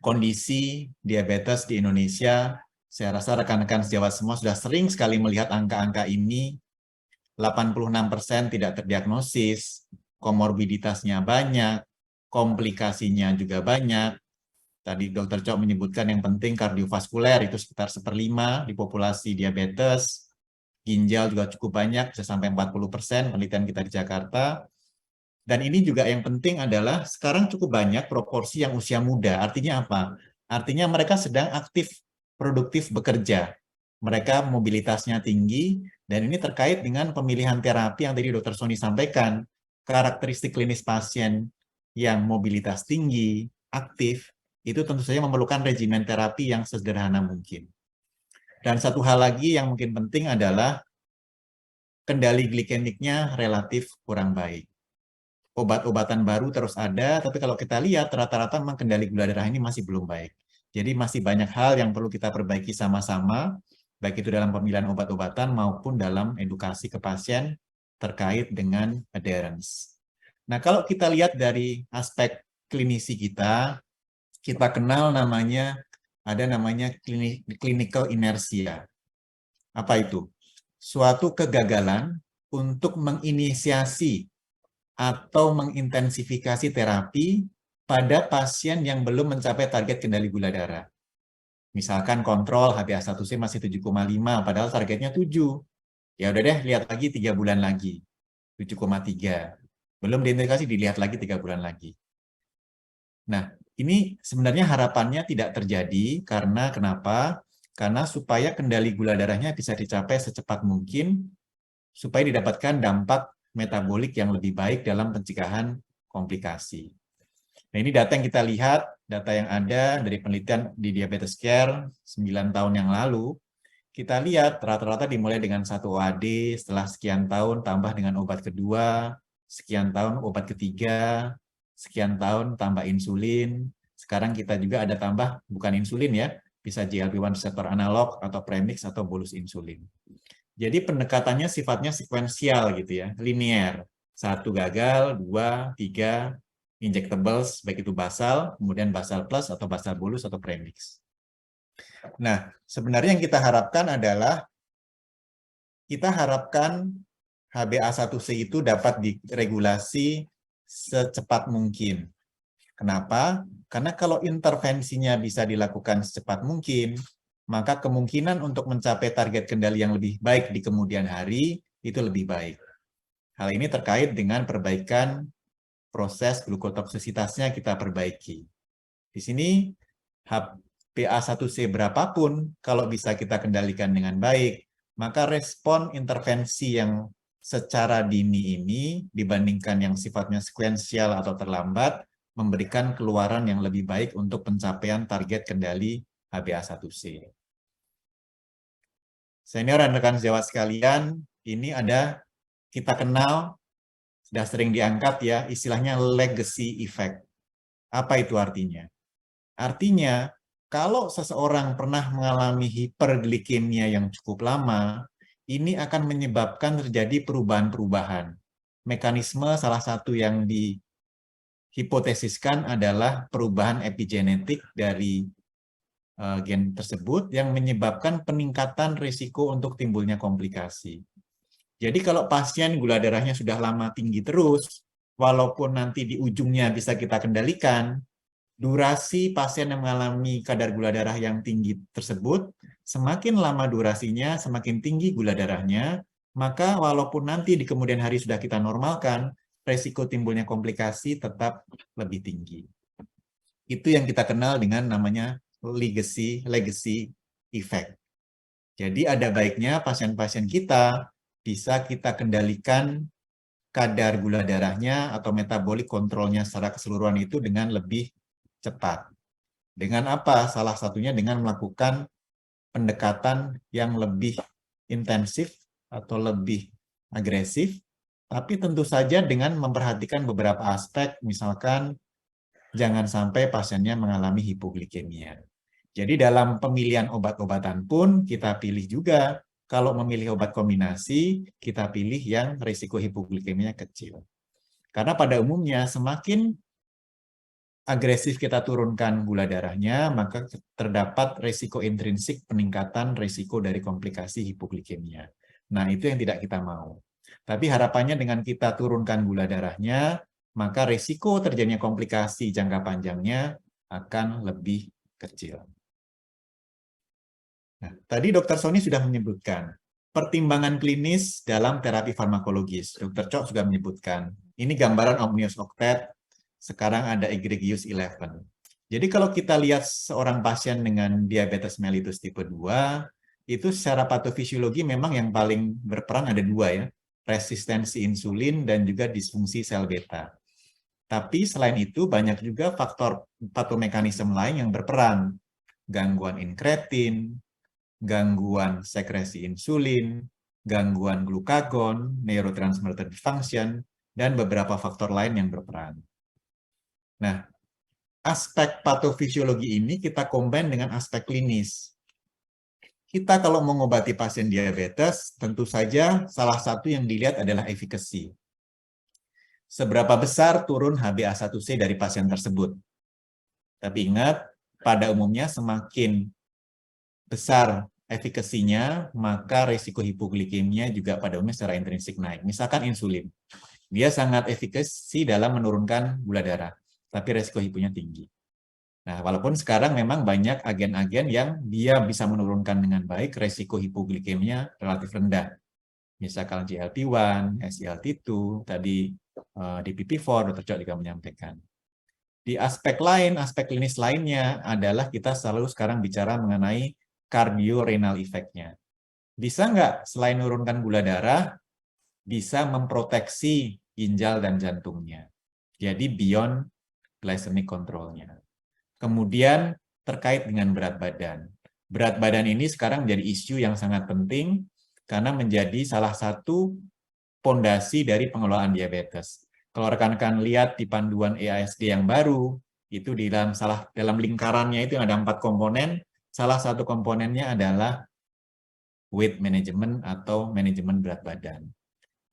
S3: kondisi diabetes di Indonesia, saya rasa rekan-rekan sejawat semua sudah sering sekali melihat angka-angka ini. 86% tidak terdiagnosis, komorbiditasnya banyak, komplikasinya juga banyak. Tadi Dr. Cok menyebutkan yang penting kardiovaskuler itu sekitar 1/5 di populasi diabetes. Ginjal juga cukup banyak, bisa sampai 40% penelitian kita di Jakarta. Dan ini juga yang penting adalah sekarang cukup banyak proporsi yang usia muda. Artinya apa? Artinya mereka sedang aktif, produktif bekerja. Mereka mobilitasnya tinggi, dan ini terkait dengan pemilihan terapi yang tadi Dr. Sony sampaikan. Karakteristik klinis pasien yang mobilitas tinggi, aktif, itu tentu saja memerlukan regimen terapi yang sederhana mungkin. Dan satu hal lagi yang mungkin penting adalah kendali glikemiknya relatif kurang baik. Obat-obatan baru terus ada, tapi kalau kita lihat rata-rata memang kendali gula darah ini masih belum baik. Jadi masih banyak hal yang perlu kita perbaiki sama-sama, baik itu dalam pemilihan obat-obatan maupun dalam edukasi ke pasien terkait dengan adherence. Nah, kalau kita lihat dari aspek klinisi kita kenal ada namanya clinical inertia. Apa itu? Suatu kegagalan untuk menginisiasi atau mengintensifikasi terapi pada pasien yang belum mencapai target kendali gula darah. Misalkan kontrol HbA1c masih 7,5, padahal targetnya 7. Ya udah deh, lihat lagi 3 bulan lagi, 7,3. Belum diindikasi, dilihat lagi 3 bulan lagi. Nah, ini sebenarnya harapannya tidak terjadi karena kenapa? Karena supaya kendali gula darahnya bisa dicapai secepat mungkin, supaya didapatkan dampak metabolik yang lebih baik dalam pencegahan komplikasi. Nah, ini data yang kita lihat, data yang ada dari penelitian di Diabetes Care 9 tahun yang lalu. Kita lihat rata-rata dimulai dengan 1 OAD, setelah sekian tahun tambah dengan obat kedua, sekian tahun obat ketiga, sekian tahun tambah insulin. Sekarang kita juga ada tambah bukan insulin ya, bisa GLP-1 reseptor analog atau premix atau bolus insulin. Jadi pendekatannya sifatnya sekuensial gitu ya, linear. 1 gagal, 2, 3 injectables, baik itu basal, kemudian basal plus atau basal bolus atau premix. Nah, sebenarnya yang kita harapkan adalah kita harapkan HbA1c itu dapat diregulasi secepat mungkin. Kenapa? Karena kalau intervensinya bisa dilakukan secepat mungkin, maka kemungkinan untuk mencapai target kendali yang lebih baik di kemudian hari itu lebih baik. Hal ini terkait dengan perbaikan proses glukotoksisitasnya kita perbaiki. Di sini HbA1c berapapun, kalau bisa kita kendalikan dengan baik, maka respon intervensi yang secara dini ini dibandingkan yang sifatnya sekuensial atau terlambat, memberikan keluaran yang lebih baik untuk pencapaian target kendali HbA1c. Senior dan rekan sejawat sekalian, ini ada kita kenal, sudah sering diangkat ya, istilahnya legacy effect. Apa itu artinya? Artinya, kalau seseorang pernah mengalami hiperglikemia yang cukup lama, ini akan menyebabkan terjadi perubahan-perubahan. Mekanisme salah satu yang dihipotesiskan adalah perubahan epigenetik dari gen tersebut yang menyebabkan peningkatan risiko untuk timbulnya komplikasi. Jadi kalau pasien gula darahnya sudah lama tinggi terus, walaupun nanti di ujungnya bisa kita kendalikan, durasi pasien yang mengalami kadar gula darah yang tinggi tersebut, semakin lama durasinya, semakin tinggi gula darahnya, maka walaupun nanti di kemudian hari sudah kita normalkan, risiko timbulnya komplikasi tetap lebih tinggi. Itu yang kita kenal dengan namanya legacy effect. Jadi ada baiknya pasien-pasien kita bisa kita kendalikan kadar gula darahnya atau metabolik kontrolnya secara keseluruhan itu dengan lebih cepat. Dengan apa? Salah satunya dengan melakukan pendekatan yang lebih intensif atau lebih agresif, tapi tentu saja dengan memperhatikan beberapa aspek, misalkan jangan sampai pasiennya mengalami hipoglikemia. Jadi dalam pemilihan obat-obatan pun kita pilih juga, kalau memilih obat kombinasi, kita pilih yang risiko hipoglikemia kecil. Karena pada umumnya semakin agresif kita turunkan gula darahnya, maka terdapat risiko intrinsik peningkatan risiko dari komplikasi hipoglikemia. Nah, itu yang tidak kita mau. Tapi harapannya dengan kita turunkan gula darahnya, maka risiko terjadinya komplikasi jangka panjangnya akan lebih kecil. Nah, tadi Dr. Sony sudah menyebutkan pertimbangan klinis dalam terapi farmakologis. Dr. Chok juga menyebutkan, ini gambaran Omnius Octet, sekarang ada Egregious 11. Jadi kalau kita lihat seorang pasien dengan diabetes mellitus tipe 2, itu secara patofisiologi memang yang paling berperan ada 2 ya, resistensi insulin dan juga disfungsi sel beta. Tapi selain itu banyak juga faktor patomekanisme lain yang berperan, gangguan inkretin, gangguan sekresi insulin, gangguan glukagon, neurotransmitter dysfunction, dan beberapa faktor lain yang berperan. Nah, aspek patofisiologi ini kita combine dengan aspek klinis. Kita kalau mengobati pasien diabetes, tentu saja salah satu yang dilihat adalah efficacy. Seberapa besar turun HbA1c dari pasien tersebut. Tapi ingat, pada umumnya semakin besar efikasinya, maka risiko hipoglikemia juga pada umumnya secara intrinsik naik. Misalkan insulin, dia sangat efikasi dalam menurunkan gula darah. tapi resiko hiponya tinggi. Nah, walaupun sekarang memang banyak agen-agen yang dia bisa menurunkan dengan baik, resiko hipoglikemia relatif rendah. Misalkan GLP-1, SGLT2, tadi DPP-4, Dr. Cok juga menyampaikan. Di aspek lain, aspek klinis lainnya adalah kita selalu sekarang bicara mengenai cardiorenal effect-nya. Bisa nggak selain menurunkan gula darah, bisa memproteksi ginjal dan jantungnya. Jadi beyond glycemic control-nya. Kemudian terkait dengan berat badan. Berat badan ini sekarang menjadi isu yang sangat penting karena menjadi salah satu pondasi dari pengelolaan diabetes. Kalau rekan-rekan lihat di panduan EASD yang baru, itu di dalam lingkarannya itu ada 4 komponen, salah satu komponennya adalah weight management atau manajemen berat badan.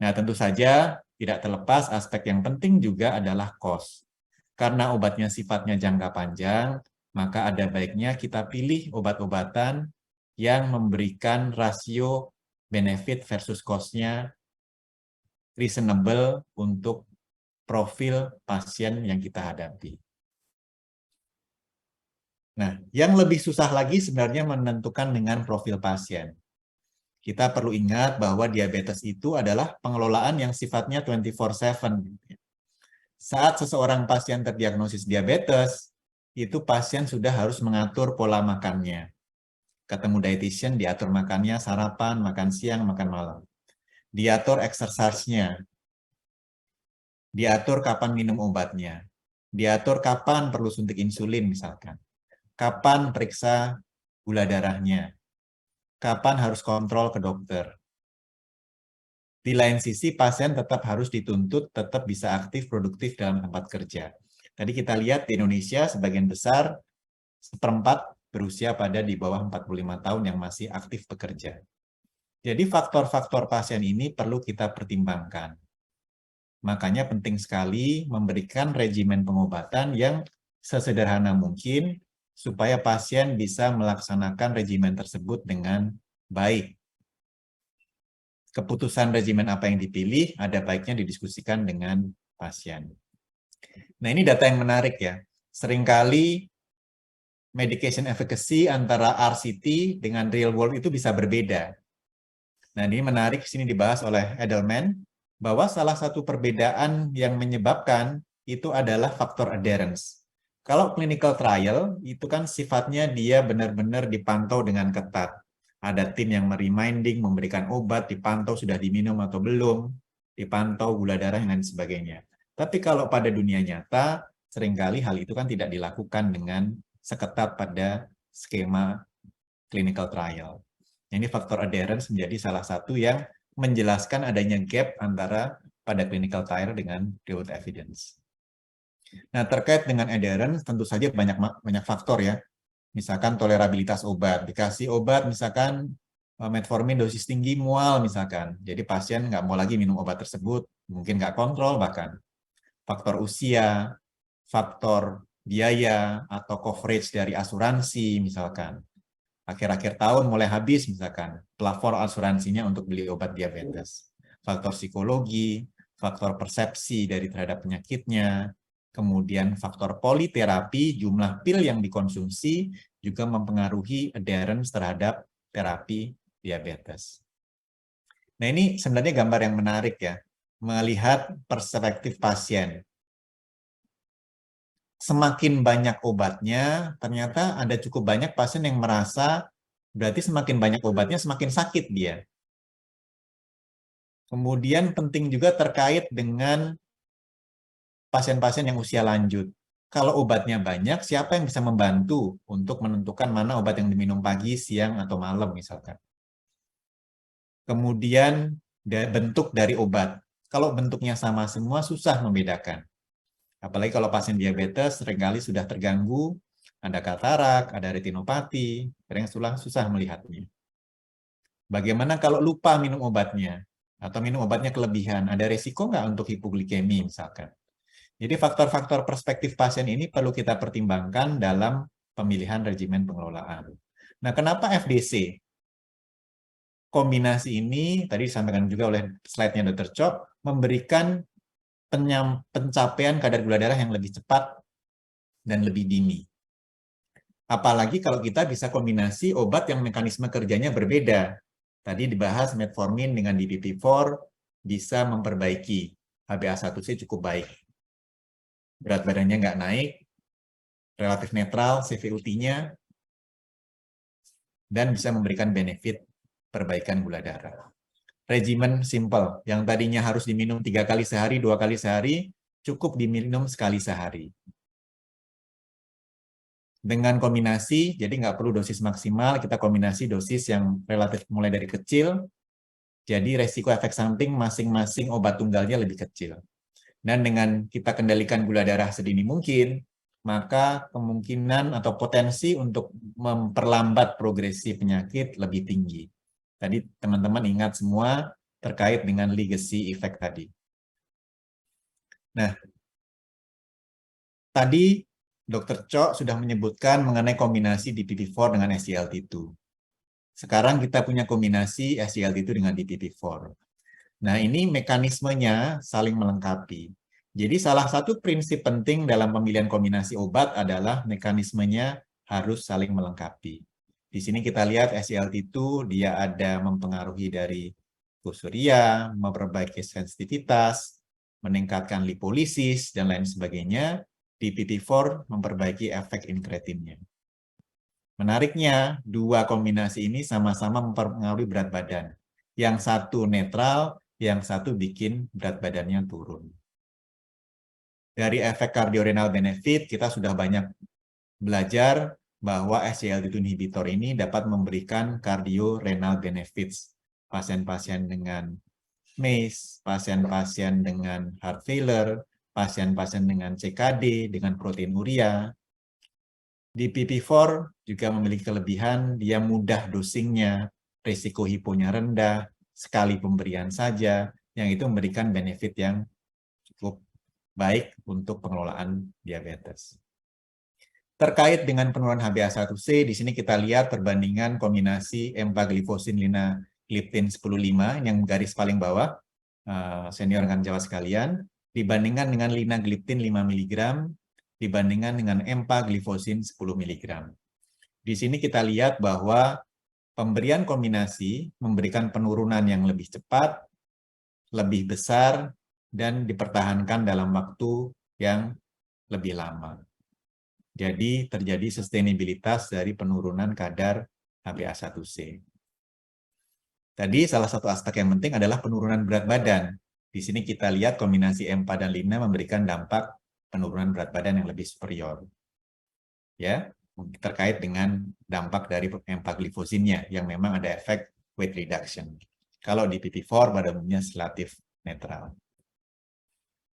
S3: Nah, tentu saja tidak terlepas aspek yang penting juga adalah cost. Karena obatnya sifatnya jangka panjang, maka ada baiknya kita pilih obat-obatan yang memberikan rasio benefit versus cost-nya reasonable untuk profil pasien yang kita hadapi. Nah, yang lebih susah lagi sebenarnya menentukan dengan profil pasien. Kita perlu ingat bahwa diabetes itu adalah pengelolaan yang sifatnya 24/7. Saat seseorang pasien terdiagnosis diabetes, itu pasien sudah harus mengatur pola makannya. Ketemu dietitian, diatur makannya, sarapan, makan siang, makan malam. Diatur exercise-nya. Diatur kapan minum obatnya. Diatur kapan perlu suntik insulin misalkan. Kapan periksa gula darahnya. Kapan harus kontrol ke dokter. Di lain sisi, pasien tetap harus dituntut tetap bisa aktif, produktif dalam tempat kerja. Tadi kita lihat di Indonesia, sebagian besar, 1/4 berusia pada di bawah 45 tahun yang masih aktif bekerja. Jadi faktor-faktor pasien ini perlu kita pertimbangkan. Makanya penting sekali memberikan regimen pengobatan yang sesederhana mungkin, supaya pasien bisa melaksanakan regimen tersebut dengan baik. Keputusan regimen apa yang dipilih, ada baiknya didiskusikan dengan pasien. Nah, ini data yang menarik ya. Seringkali medication efficacy antara RCT dengan real world itu bisa berbeda. Nah, ini menarik, sini dibahas oleh Edelman, bahwa salah satu perbedaan yang menyebabkan itu adalah faktor adherence. Kalau clinical trial, itu kan sifatnya dia benar-benar dipantau dengan ketat. Ada tim yang mereminding, memberikan obat, dipantau sudah diminum atau belum, dipantau gula darah, dan lain sebagainya. Tapi kalau pada dunia nyata, seringkali hal itu kan tidak dilakukan dengan seketat pada skema clinical trial. Ini faktor adherence menjadi salah satu yang menjelaskan adanya gap antara pada clinical trial dengan real world evidence. Nah, terkait dengan adherence tentu saja banyak faktor ya. Misalkan tolerabilitas obat, dikasih obat misalkan metformin dosis tinggi mual misalkan, jadi pasien nggak mau lagi minum obat tersebut, mungkin nggak kontrol bahkan. Faktor usia, faktor biaya atau coverage dari asuransi misalkan. Akhir-akhir tahun mulai habis misalkan plafon asuransinya untuk beli obat diabetes. Faktor psikologi, faktor persepsi dari terhadap penyakitnya, kemudian faktor politerapi, jumlah pil yang dikonsumsi juga mempengaruhi adherence terhadap terapi diabetes. Nah, ini sebenarnya gambar yang menarik ya, melihat perspektif pasien. Semakin banyak obatnya, ternyata ada cukup banyak pasien yang merasa berarti semakin banyak obatnya semakin sakit dia. Kemudian penting juga terkait dengan pasien-pasien yang usia lanjut. Kalau obatnya banyak, siapa yang bisa membantu untuk menentukan mana obat yang diminum pagi, siang, atau malam misalkan. Kemudian bentuk dari obat. Kalau bentuknya sama semua, susah membedakan. Apalagi kalau pasien diabetes seringkali sudah terganggu, ada katarak, ada retinopati, sering susah melihatnya. Bagaimana kalau lupa minum obatnya, atau minum obatnya kelebihan, ada resiko nggak untuk hipoglikemi misalkan? Jadi faktor-faktor perspektif pasien ini perlu kita pertimbangkan dalam pemilihan regimen pengelolaan. Nah, kenapa FDC? Kombinasi ini, tadi disampaikan juga oleh slide-nya Dr. Chok, memberikan pencapaian kadar gula darah yang lebih cepat dan lebih dini. Apalagi kalau kita bisa kombinasi obat yang mekanisme kerjanya berbeda. Tadi dibahas metformin dengan DPP-4 bisa memperbaiki HbA1c cukup baik. Berat badannya nggak naik, relatif netral CVUT-nya, dan bisa memberikan benefit perbaikan gula darah. Regimen simple, yang tadinya harus diminum 3 kali sehari, 2 kali sehari, cukup diminum sekali sehari. Dengan kombinasi, jadi nggak perlu dosis maksimal, kita kombinasi dosis yang relatif mulai dari kecil, jadi resiko efek samping masing-masing obat tunggalnya lebih kecil. Dan dengan kita kendalikan gula darah sedini mungkin, maka kemungkinan atau potensi untuk memperlambat progresi penyakit lebih tinggi. Tadi teman-teman ingat semua terkait dengan legacy effect tadi. Nah, tadi Dr. Cho sudah menyebutkan mengenai kombinasi DPP-4 dengan SGLT2. Sekarang kita punya kombinasi SGLT2 dengan DPP-4. Nah, ini mekanismenya saling melengkapi. Jadi salah satu prinsip penting dalam pemilihan kombinasi obat adalah mekanismenya harus saling melengkapi. Di sini kita lihat SGLT2 dia ada mempengaruhi dari posuria, memperbaiki sensitivitas, meningkatkan lipolisis, dan lain sebagainya. DPP-4 memperbaiki efek inkretinnya. Menariknya, dua kombinasi ini sama-sama mempengaruhi berat badan. Yang satu netral, yang satu bikin berat badannya turun. Dari efek kardiorenal benefit, kita sudah banyak belajar bahwa SGLT2 inhibitor ini dapat memberikan kardiorenal benefits. Pasien-pasien dengan MACE, pasien-pasien dengan heart failure, pasien-pasien dengan CKD, dengan proteinuria. DPP-4 juga memiliki kelebihan, dia mudah dosingnya, risiko hiponya rendah, sekali pemberian saja, yang itu memberikan benefit yang cukup baik untuk pengelolaan diabetes. Terkait dengan penurunan HbA1c, di sini kita lihat perbandingan kombinasi empagliflozin linagliptin 10/5 yang garis paling bawah, senior rekan Jawa sekalian, dibandingkan dengan linagliptin 5 mg, dibandingkan dengan empagliflozin 10 mg. Di sini kita lihat bahwa pemberian kombinasi memberikan penurunan yang lebih cepat, lebih besar, dan dipertahankan dalam waktu yang lebih lama. Jadi terjadi sustainabilitas dari penurunan kadar HbA1c. Tadi salah satu aspek yang penting adalah penurunan berat badan. Di sini kita lihat kombinasi EMPA dan LINA memberikan dampak penurunan berat badan yang lebih superior. Ya, terkait dengan dampak dari empagliflozinnya yang memang ada efek weight reduction. Kalau di DPP-4 pada umumnya relatif netral.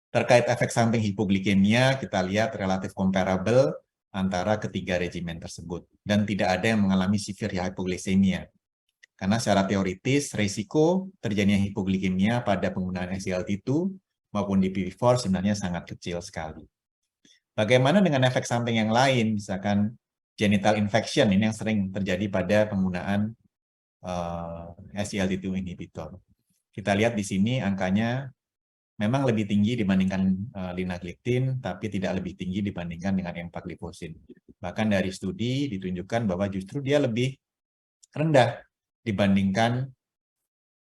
S3: Terkait efek samping hipoglikemia, kita lihat relatif comparable antara ketiga regimen tersebut. Dan tidak ada yang mengalami severe hypoglycemia. Karena secara teoritis, risiko terjadinya hipoglikemia pada penggunaan SGLT2 maupun DPP-4 sebenarnya sangat kecil sekali. Bagaimana dengan efek samping yang lain, misalkan genital infection, ini yang sering terjadi pada penggunaan SGLT2 inhibitor. Kita lihat di sini angkanya memang lebih tinggi dibandingkan linagliptin, tapi tidak lebih tinggi dibandingkan dengan empagliflozin. Bahkan dari studi ditunjukkan bahwa justru dia lebih rendah dibandingkan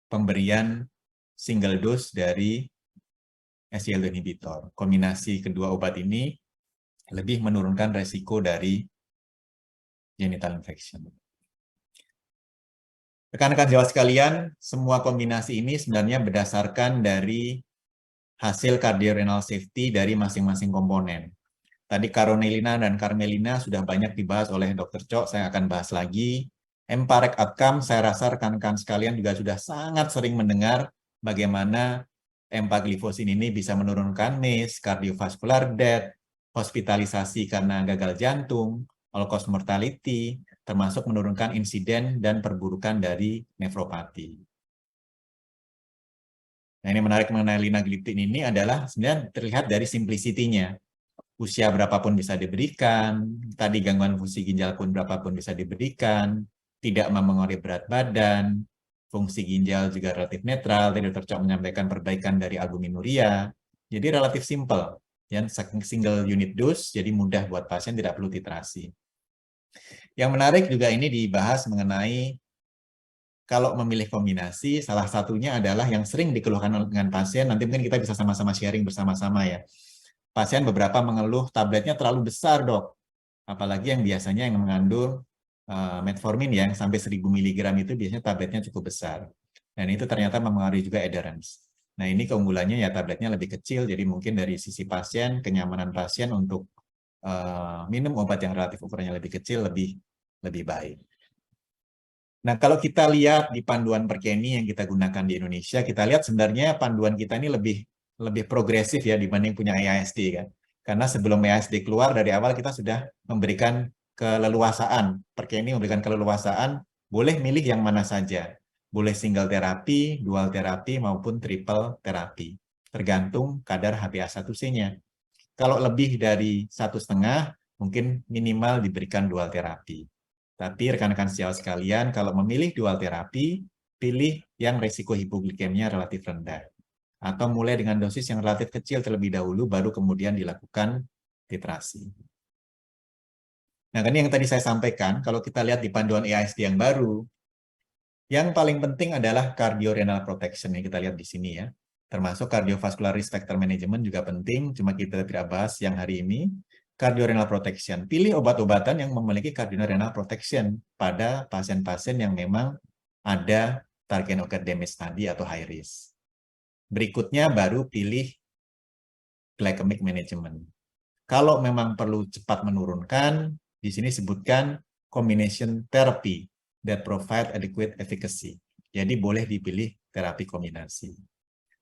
S3: pemberian single dose dari SGLT2 inhibitor. Kombinasi kedua obat ini lebih menurunkan resiko dari genital infection. Rekan-rekan Jawa sekalian, semua kombinasi ini sebenarnya berdasarkan dari hasil cardiorenal safety dari masing-masing komponen. Tadi caronelina dan carmelina sudah banyak dibahas oleh Dr. Cho, saya akan bahas lagi. EMPA-REC outcome, saya rasa rekan-rekan sekalian juga sudah sangat sering mendengar bagaimana empagliflozin ini bisa menurunkan MACE, cardiovascular death, hospitalisasi karena gagal jantung, all-cause mortality, termasuk menurunkan insiden dan perburukan dari nefropati. Nah, ini menarik mengenai linagliptin ini adalah sebenarnya terlihat dari simplicity-nya. Usia berapapun bisa diberikan, tadi gangguan fungsi ginjal pun berapapun bisa diberikan, tidak mempengaruhi berat badan, fungsi ginjal juga relatif netral, tadi Dr. Chok menyampaikan perbaikan dari albuminuria, jadi relatif simple. yang single unit dose, jadi mudah buat pasien, tidak perlu titrasi. Yang menarik juga ini dibahas mengenai kalau memilih kombinasi, salah satunya adalah yang sering dikeluhkan dengan pasien, nanti mungkin kita bisa sama-sama sharing bersama-sama ya. Pasien beberapa mengeluh tabletnya terlalu besar, dok. Apalagi yang biasanya yang mengandung metformin yang sampai 1000 mg itu biasanya tabletnya cukup besar. Dan itu ternyata mempengaruhi juga adherence. Nah, ini keunggulannya ya tabletnya lebih kecil, jadi mungkin dari sisi pasien, kenyamanan pasien untuk minum obat yang relatif ukurannya lebih kecil lebih baik. Nah, kalau kita lihat di panduan Perkeni yang kita gunakan di Indonesia, kita lihat sebenarnya panduan kita ini lebih progresif ya dibanding punya EASD kan. Karena sebelum EASD keluar dari awal kita sudah memberikan keleluasaan. Perkeni memberikan keleluasaan, boleh milih yang mana saja. Boleh single terapi, dual terapi, maupun triple terapi. Tergantung kadar HbA1c-nya. Kalau lebih dari 1,5, mungkin minimal diberikan dual terapi. Tapi rekan-rekan sejawat sekalian, kalau memilih dual terapi, pilih yang resiko hipoglikemia relatif rendah. Atau mulai dengan dosis yang relatif kecil terlebih dahulu, baru kemudian dilakukan titrasi. Nah, ini yang tadi saya sampaikan, kalau kita lihat di panduan EASD yang baru, yang paling penting adalah cardiorenal protection yang kita lihat di sini ya. Termasuk cardiovascular risk factor management juga penting, cuma kita tidak bahas yang hari ini. Cardiorenal protection. Pilih obat-obatan yang memiliki cardiorenal protection pada pasien-pasien yang memang ada target organ damage tadi atau high risk. Berikutnya baru pilih glycemic management. Kalau memang perlu cepat menurunkan, di sini sebutkan combination therapy that provide adequate efficacy. Jadi boleh dipilih terapi kombinasi.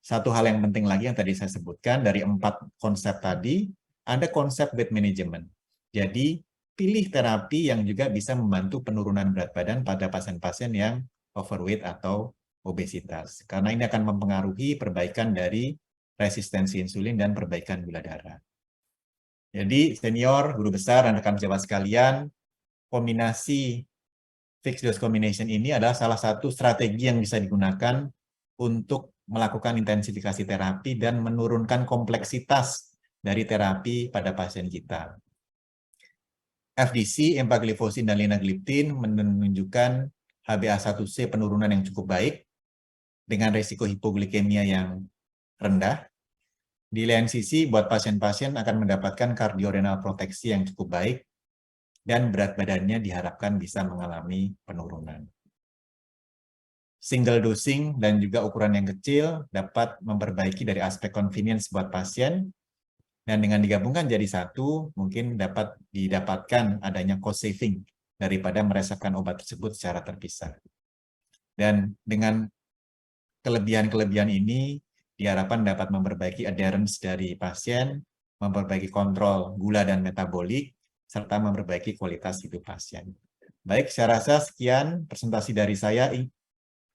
S3: Satu hal yang penting lagi yang tadi saya sebutkan, dari 4 konsep tadi, ada konsep weight management. Jadi, pilih terapi yang juga bisa membantu penurunan berat badan pada pasien-pasien yang overweight atau obesitas. Karena ini akan mempengaruhi perbaikan dari resistensi insulin dan perbaikan gula darah. Jadi, senior, guru besar, dan rekan pejabat sekalian, kombinasi fixed dose combination ini adalah salah satu strategi yang bisa digunakan untuk melakukan intensifikasi terapi dan menurunkan kompleksitas dari terapi pada pasien kita. FDC, empagliflozin dan linagliptin menunjukkan HbA1c penurunan yang cukup baik dengan risiko hipoglikemia yang rendah. Di lain sisi, buat pasien-pasien akan mendapatkan cardiorenal proteksi yang cukup baik dan berat badannya diharapkan bisa mengalami penurunan. Single dosing dan juga ukuran yang kecil dapat memperbaiki dari aspek convenience buat pasien, dan dengan digabungkan jadi satu, mungkin dapat didapatkan adanya cost saving daripada meresepkan obat tersebut secara terpisah. Dan dengan kelebihan-kelebihan ini, diharapkan dapat memperbaiki adherence dari pasien, memperbaiki kontrol gula dan metabolik, serta memperbaiki kualitas hidup pasien. Baik, saya rasa sekian presentasi dari saya.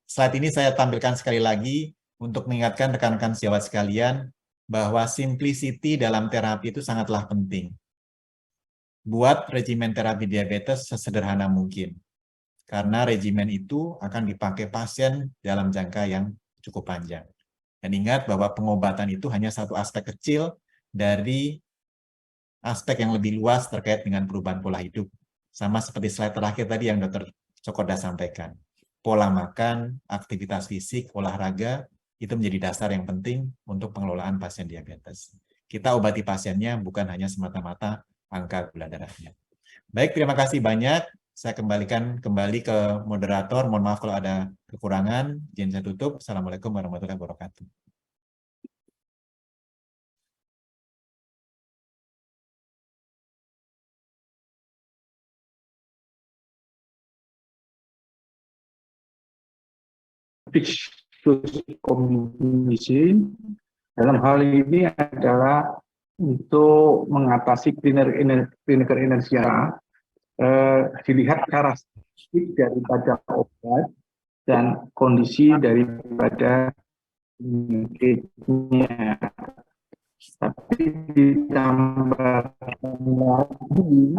S3: Slide ini saya tampilkan sekali lagi untuk mengingatkan rekan-rekan sejawat sekalian bahwa simplicity dalam terapi itu sangatlah penting. Buat regimen terapi diabetes sesederhana mungkin, karena regimen itu akan dipakai pasien dalam jangka yang cukup panjang. Dan ingat bahwa pengobatan itu hanya satu aspek kecil dari aspek yang lebih luas terkait dengan perubahan pola hidup. Sama seperti slide terakhir tadi yang Dr. Cokorda sampaikan. Pola makan, aktivitas fisik, olahraga, itu menjadi dasar yang penting untuk pengelolaan pasien diabetes. Kita obati pasiennya bukan hanya semata-mata angka gula darahnya. Baik, terima kasih banyak. Saya kembalikan kembali ke moderator. Mohon maaf kalau ada kekurangan. Izin saya tutup. Assalamualaikum warahmatullahi wabarakatuh.
S1: Fixed dose combination dalam hal ini adalah untuk mengatasi clinical inertia, dilihat karakteristik daripada obat dan kondisi daripada penyakitnya. Tapi ditambahkan lagi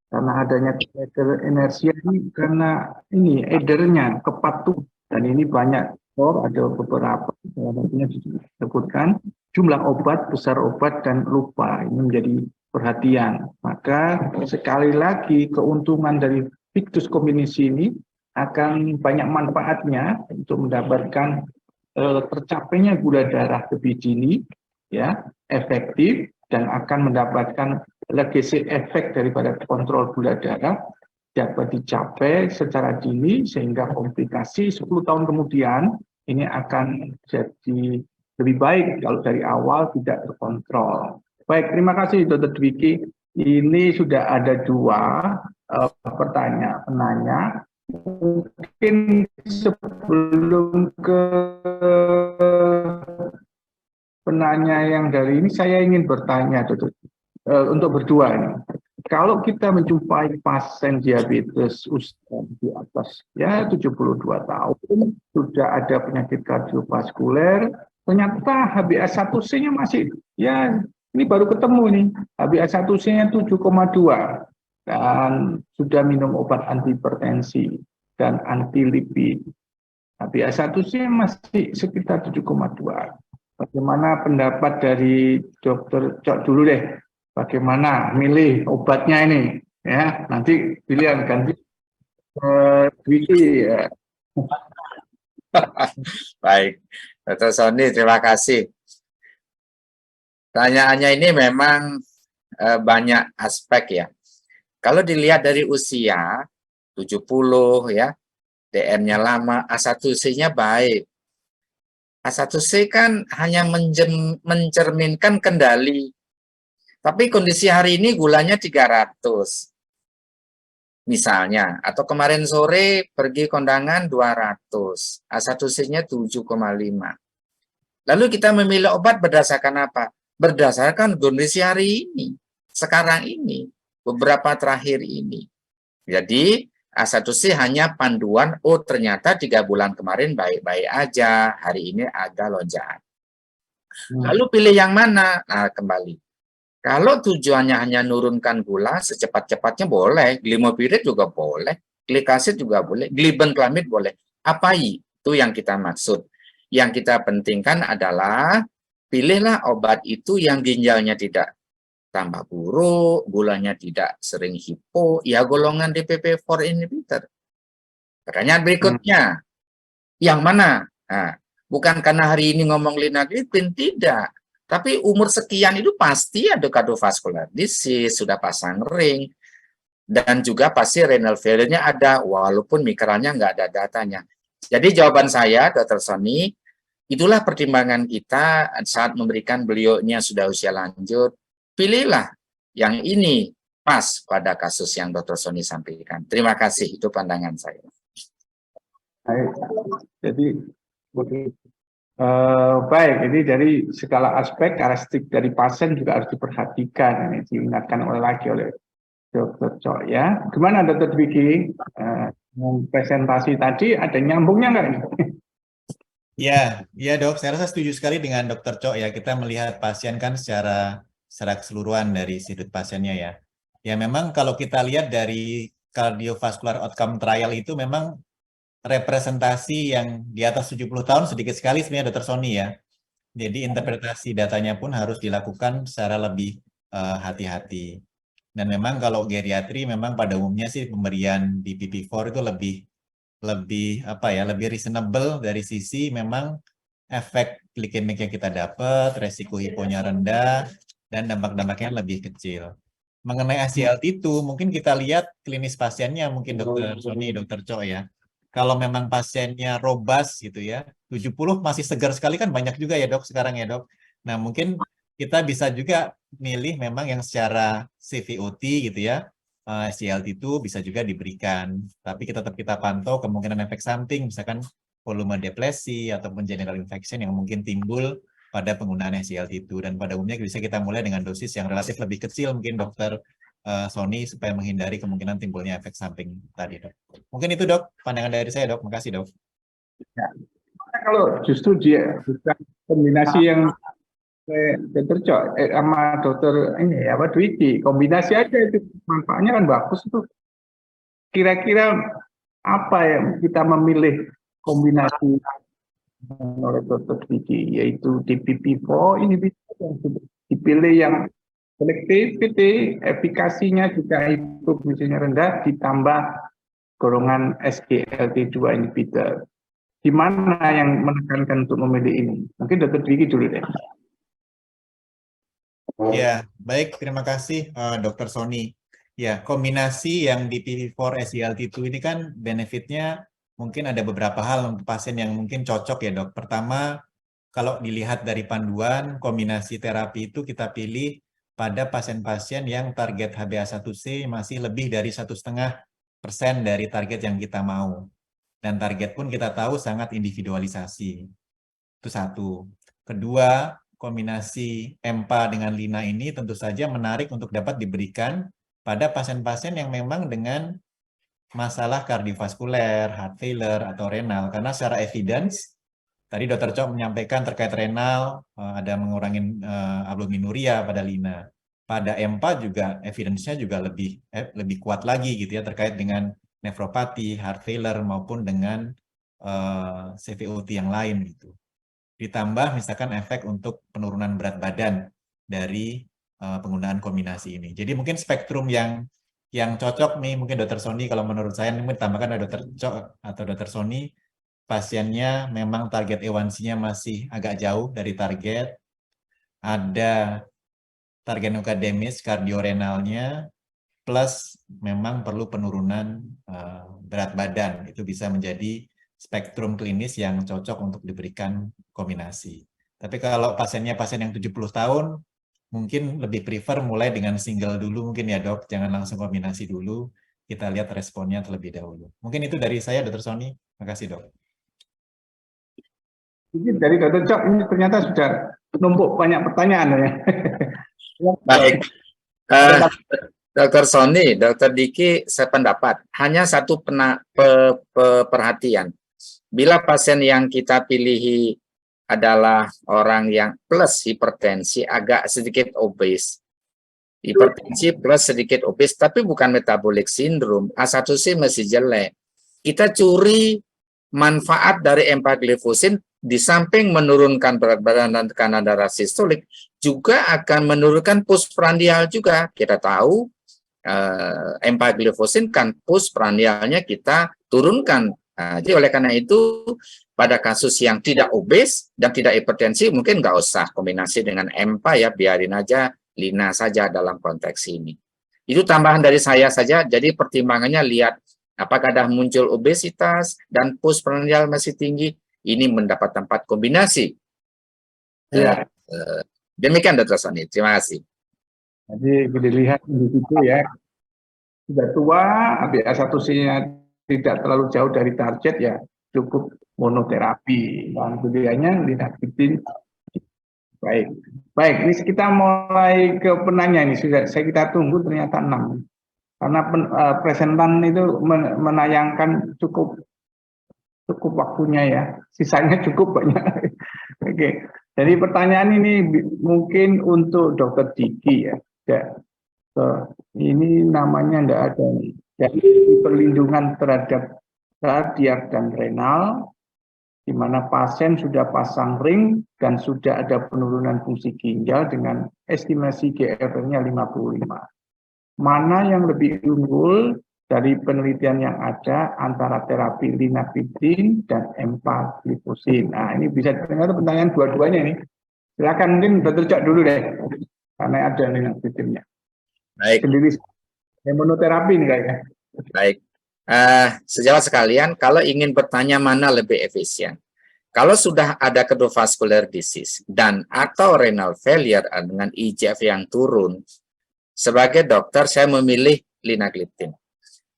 S1: karena adanya clinical inertia ini, karena ini edernya kepatuhan. Dan ini banyak ada beberapa, salah satunya disebutkan jumlah obat, besar obat, dan lupa. Ini menjadi perhatian. Maka sekali lagi keuntungan dari Victus kombinasi ini akan banyak manfaatnya untuk mendapatkan tercapainya gula darah lebih dini, ya, efektif, dan akan mendapatkan legacy efek daripada kontrol gula darah dapat dicapai secara dini sehingga komplikasi 10 tahun kemudian ini akan jadi lebih baik kalau dari awal tidak terkontrol. Baik, terima kasih Dr. Dwiki. Ini sudah ada dua penanya. Mungkin sebelum ke penanya yang dari ini, saya ingin bertanya, Dr. Untuk berdua ini. Kalau kita menjumpai pasien diabetes usia di atas ya 72 tahun, sudah ada penyakit kardiovaskuler, ternyata HbA1c-nya masih, ya ini baru ketemu nih, HbA1c-nya 7,2 dan sudah minum obat antihipertensi dan anti-lipid. HbA1c masih sekitar 7,2. Bagaimana pendapat dari Dokter Cok dulu deh? Bagaimana milih obatnya ini? Ya, nanti pilihan ganti Dwiki. Ya.
S2: Baik, Dr. Sony, terima kasih. Pertanyaannya ini memang banyak aspek ya. Kalau dilihat dari usia 70 ya, DM-nya lama, A1C-nya baik. A1C kan hanya mencerminkan kendali. Tapi kondisi hari ini gulanya 300. Misalnya, atau kemarin sore pergi kondangan 200. A1C-nya 7,5. Lalu kita memilih obat berdasarkan apa? Berdasarkan kondisi hari ini. Sekarang ini. Beberapa terakhir ini. Jadi, A1C hanya panduan, oh ternyata 3 bulan kemarin baik-baik aja. Hari ini ada lonjakan. Lalu pilih yang mana? Nah, kembali. Kalau tujuannya hanya nurunkan gula, secepat-cepatnya boleh. Glimopirid juga boleh. Glikasid juga boleh. Glibenclamid boleh. Apa itu yang kita maksud? Yang kita pentingkan adalah pilihlah obat itu yang ginjalnya tidak tambah buruk, gulanya tidak sering hipo, ya golongan DPP-4 inhibitor. Pertanyaan berikutnya, yang mana? Nah, bukan karena hari ini ngomong linagliptin, tidak. Tapi umur sekian itu pasti ada cardiovascular disease, sudah pasang ring, dan juga pasti renal failure-nya ada, walaupun mikralnya nggak ada datanya. Jadi jawaban saya, Dr. Sony, itulah pertimbangan kita saat memberikan beliaunya sudah usia lanjut, pilihlah yang ini pas pada kasus yang Dr. Sony sampaikan. Terima kasih, itu pandangan saya.
S1: Baik, jadi baik, ini dari segala aspek karakteristik dari pasien juga harus diperhatikan, ini diingatkan lagi oleh Dr. Cok ya. Gimana Dr. Dwiki? Presentasi tadi ada nyambungnya nggak ini?
S3: Ya, ya dok, saya rasa setuju sekali dengan Dr. Cok ya. Kita melihat pasien kan secara keseluruhan dari sudut pasiennya ya. Ya memang kalau kita lihat dari cardiovascular outcome trial itu memang representasi yang di atas 70 tahun sedikit sekali sebenarnya Dr. Sony ya. Jadi interpretasi datanya pun harus dilakukan secara lebih hati-hati. Dan memang kalau geriatri memang pada umumnya sih pemberian DPP-4 itu lebih reasonable dari sisi memang efek glikemik yang kita dapat, resiko hiponya rendah, dan dampak-dampaknya lebih kecil. Mengenai SGLT2, mungkin kita lihat klinis pasiennya, mungkin Dr. Sony, Dr. Cok ya. Kalau memang pasiennya robust gitu ya, 70 masih segar sekali kan banyak juga ya dok sekarang ya dok. Nah mungkin kita bisa juga milih memang yang secara CVOT gitu ya, SGLT2 bisa juga diberikan. Tapi tetap kita pantau kemungkinan efek samping, misalkan volume depresi ataupun general infection yang mungkin timbul pada penggunaan SGLT2. Dan pada umumnya bisa kita mulai dengan dosis yang relatif lebih kecil mungkin Dr. Sony supaya menghindari kemungkinan timbulnya efek samping tadi dok. Mungkin itu dok, pandangan dari saya dok. Makasih dok.
S1: Ya. Kalau justru dia bukan kombinasi yang Dr. Cok sama dokter ini apa Dwiki, kombinasi aja itu manfaatnya kan bagus itu. Kira-kira apa yang kita memilih kombinasi oleh Dr. Diki, yaitu DPP4 inhibitor yang dipilih yang selectivity, efikasinya juga hipoglikemia rendah ditambah golongan SGLT2 inhibitor. Gimana yang menekankan untuk memilih ini? Mungkin Dr. Diki dulu deh.
S3: Ya, baik. Terima kasih, Dr. Sony. Ya, kombinasi yang DPP4 SGLT2 ini kan benefitnya mungkin ada beberapa hal untuk pasien yang mungkin cocok ya, Dok. Pertama, kalau dilihat dari panduan, kombinasi terapi itu kita pilih pada pasien-pasien yang target HbA1c masih lebih dari 1,5% dari target yang kita mau. Dan target pun kita tahu sangat individualisasi. Itu satu. Kedua, kombinasi EMPA dengan LINA ini tentu saja menarik untuk dapat diberikan pada pasien-pasien yang memang dengan masalah kardiovaskuler, heart failure, atau renal. Karena secara evidence, tadi Dr. Chok menyampaikan terkait renal, ada mengurangi albuminuria pada LINA. Pada EMPA juga evidence-nya juga lebih kuat lagi gitu ya, terkait dengan nefropati, heart failure, maupun dengan CVOT yang lain gitu. Ditambah misalkan efek untuk penurunan berat badan dari penggunaan kombinasi ini. Jadi mungkin spektrum yang cocok nih, mungkin Dr. Sony kalau menurut saya mungkin ditambahkan ada Dr. Chok atau Dr. Sony, pasiennya memang target A1C-nya masih agak jauh dari target, ada target akademis kardiorenalnya, plus memang perlu penurunan berat badan. Itu bisa menjadi spektrum klinis yang cocok untuk diberikan kombinasi. Tapi kalau pasiennya pasien yang 70 tahun, mungkin lebih prefer mulai dengan single dulu mungkin ya dok, jangan langsung kombinasi dulu, kita lihat responnya terlebih dahulu. Mungkin itu dari saya, Dr. Sony. Terima kasih dok.
S1: Mungkin dari Dr. Chok ini ternyata sudah numpuk banyak pertanyaan ya.
S2: Baik, Dr. Sony, Dr. Diki, sependapat. Hanya satu perhatian. Bila pasien yang kita pilih adalah orang yang plus hipertensi, agak sedikit obes. Hipertensi plus sedikit obes, tapi bukan metabolic syndrome. A1C masih jelek. Kita curi manfaat dari empagliflozin di samping menurunkan berat badan dan tekanan darah sistolik, juga akan menurunkan postprandial juga. Kita tahu empagliflozin kan postprandialnya kita turunkan. Jadi oleh karena itu pada kasus yang tidak obes dan tidak hipertensi mungkin nggak usah kombinasi dengan EMPA ya, biarin aja LINA saja dalam konteks ini. Itu tambahan dari saya saja. Jadi pertimbangannya lihat apakah ada muncul obesitas dan postprandial masih tinggi, ini mendapat tempat kombinasi. Ya. Demikian Dr. Sony, terima kasih.
S1: Jadi dilihat di situ ya, sudah tua, HbA1c-nya tidak terlalu jauh dari target ya, cukup monoterapi. Dan pilihannya linaclotide. Baik, ini kita mulai ke penanya ini, sudah kita tunggu ternyata 6. Karena presentan itu menayangkan cukup waktunya ya, sisanya cukup banyak. Oke, jadi pertanyaan ini mungkin untuk Dr. Diki ya. Ini namanya tidak ada nih. Jadi perlindungan terhadap kardiak dan renal, di mana pasien sudah pasang ring dan sudah ada penurunan fungsi ginjal dengan estimasi GFR-nya 55. Mana yang lebih unggul dari penelitian yang ada antara terapi linaclotide dan empagliflozin? Nah, ini bisa ternyata pertanyaan dua-duanya ini. Silakan mungkin Dr. Cok dulu deh, karena ada linaclotide-nya.
S2: Baik.
S1: Sendiri monoterapi nih kayaknya.
S2: Baik. Sejawat sekalian, kalau ingin bertanya mana lebih efisien, kalau sudah ada cardiovascular disease dan atau renal failure dengan IGF yang turun, sebagai dokter saya memilih linagliptin.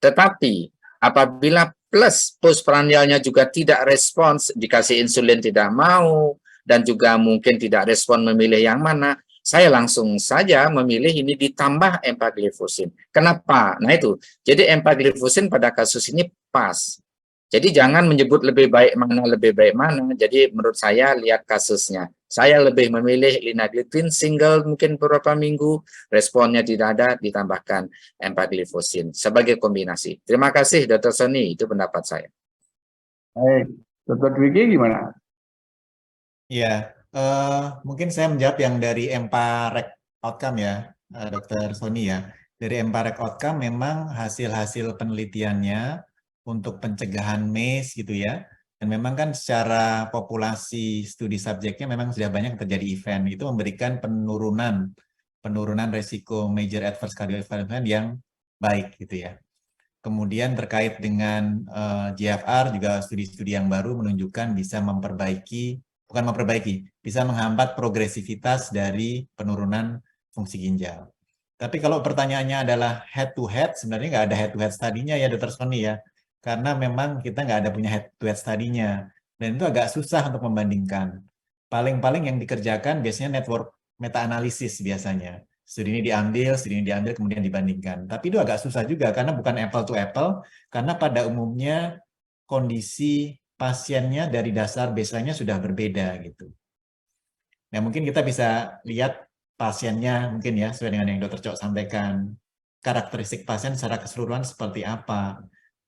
S2: Tetapi apabila plus postprandialnya juga tidak respons, dikasih insulin tidak mau, dan juga mungkin tidak respon memilih yang mana, saya langsung saja memilih ini ditambah empagliflozin. Kenapa? Nah itu, jadi empagliflozin pada kasus ini pas. Jadi jangan menyebut lebih baik mana. Jadi menurut saya lihat kasusnya. Saya lebih memilih linagliptin single mungkin beberapa minggu, responnya tidak ada, ditambahkan empagliflozin sebagai kombinasi. Terima kasih Dr. Sony, itu pendapat saya.
S1: Baik, Dr. Dwiki gimana?
S3: Ya, mungkin saya menjawab yang dari EMPA-REC outcome ya, Dr. Sony ya. Dari EMPA-REC outcome memang hasil-hasil penelitiannya untuk pencegahan MACE gitu ya. Dan memang kan secara populasi studi subjeknya memang sudah banyak terjadi event. Itu memberikan penurunan resiko major adverse cardiovascular event yang baik gitu ya. Kemudian terkait dengan GFR juga studi-studi yang baru menunjukkan bisa bisa menghambat progresivitas dari penurunan fungsi ginjal. Tapi kalau pertanyaannya adalah head to head, sebenarnya nggak ada head to head studinya ya Dr. Sony ya. Karena memang kita nggak ada punya head to head studinya. Dan itu agak susah untuk membandingkan. Paling-paling yang dikerjakan biasanya network meta-analisis biasanya. Studi ini diambil, kemudian dibandingkan. Tapi itu agak susah juga karena bukan apple to apple, karena pada umumnya kondisi pasiennya dari dasar baseline-nya sudah berbeda gitu. Nah, mungkin kita bisa lihat pasiennya mungkin ya, sesuai dengan yang Dr. Cok sampaikan. Karakteristik pasien secara keseluruhan seperti apa?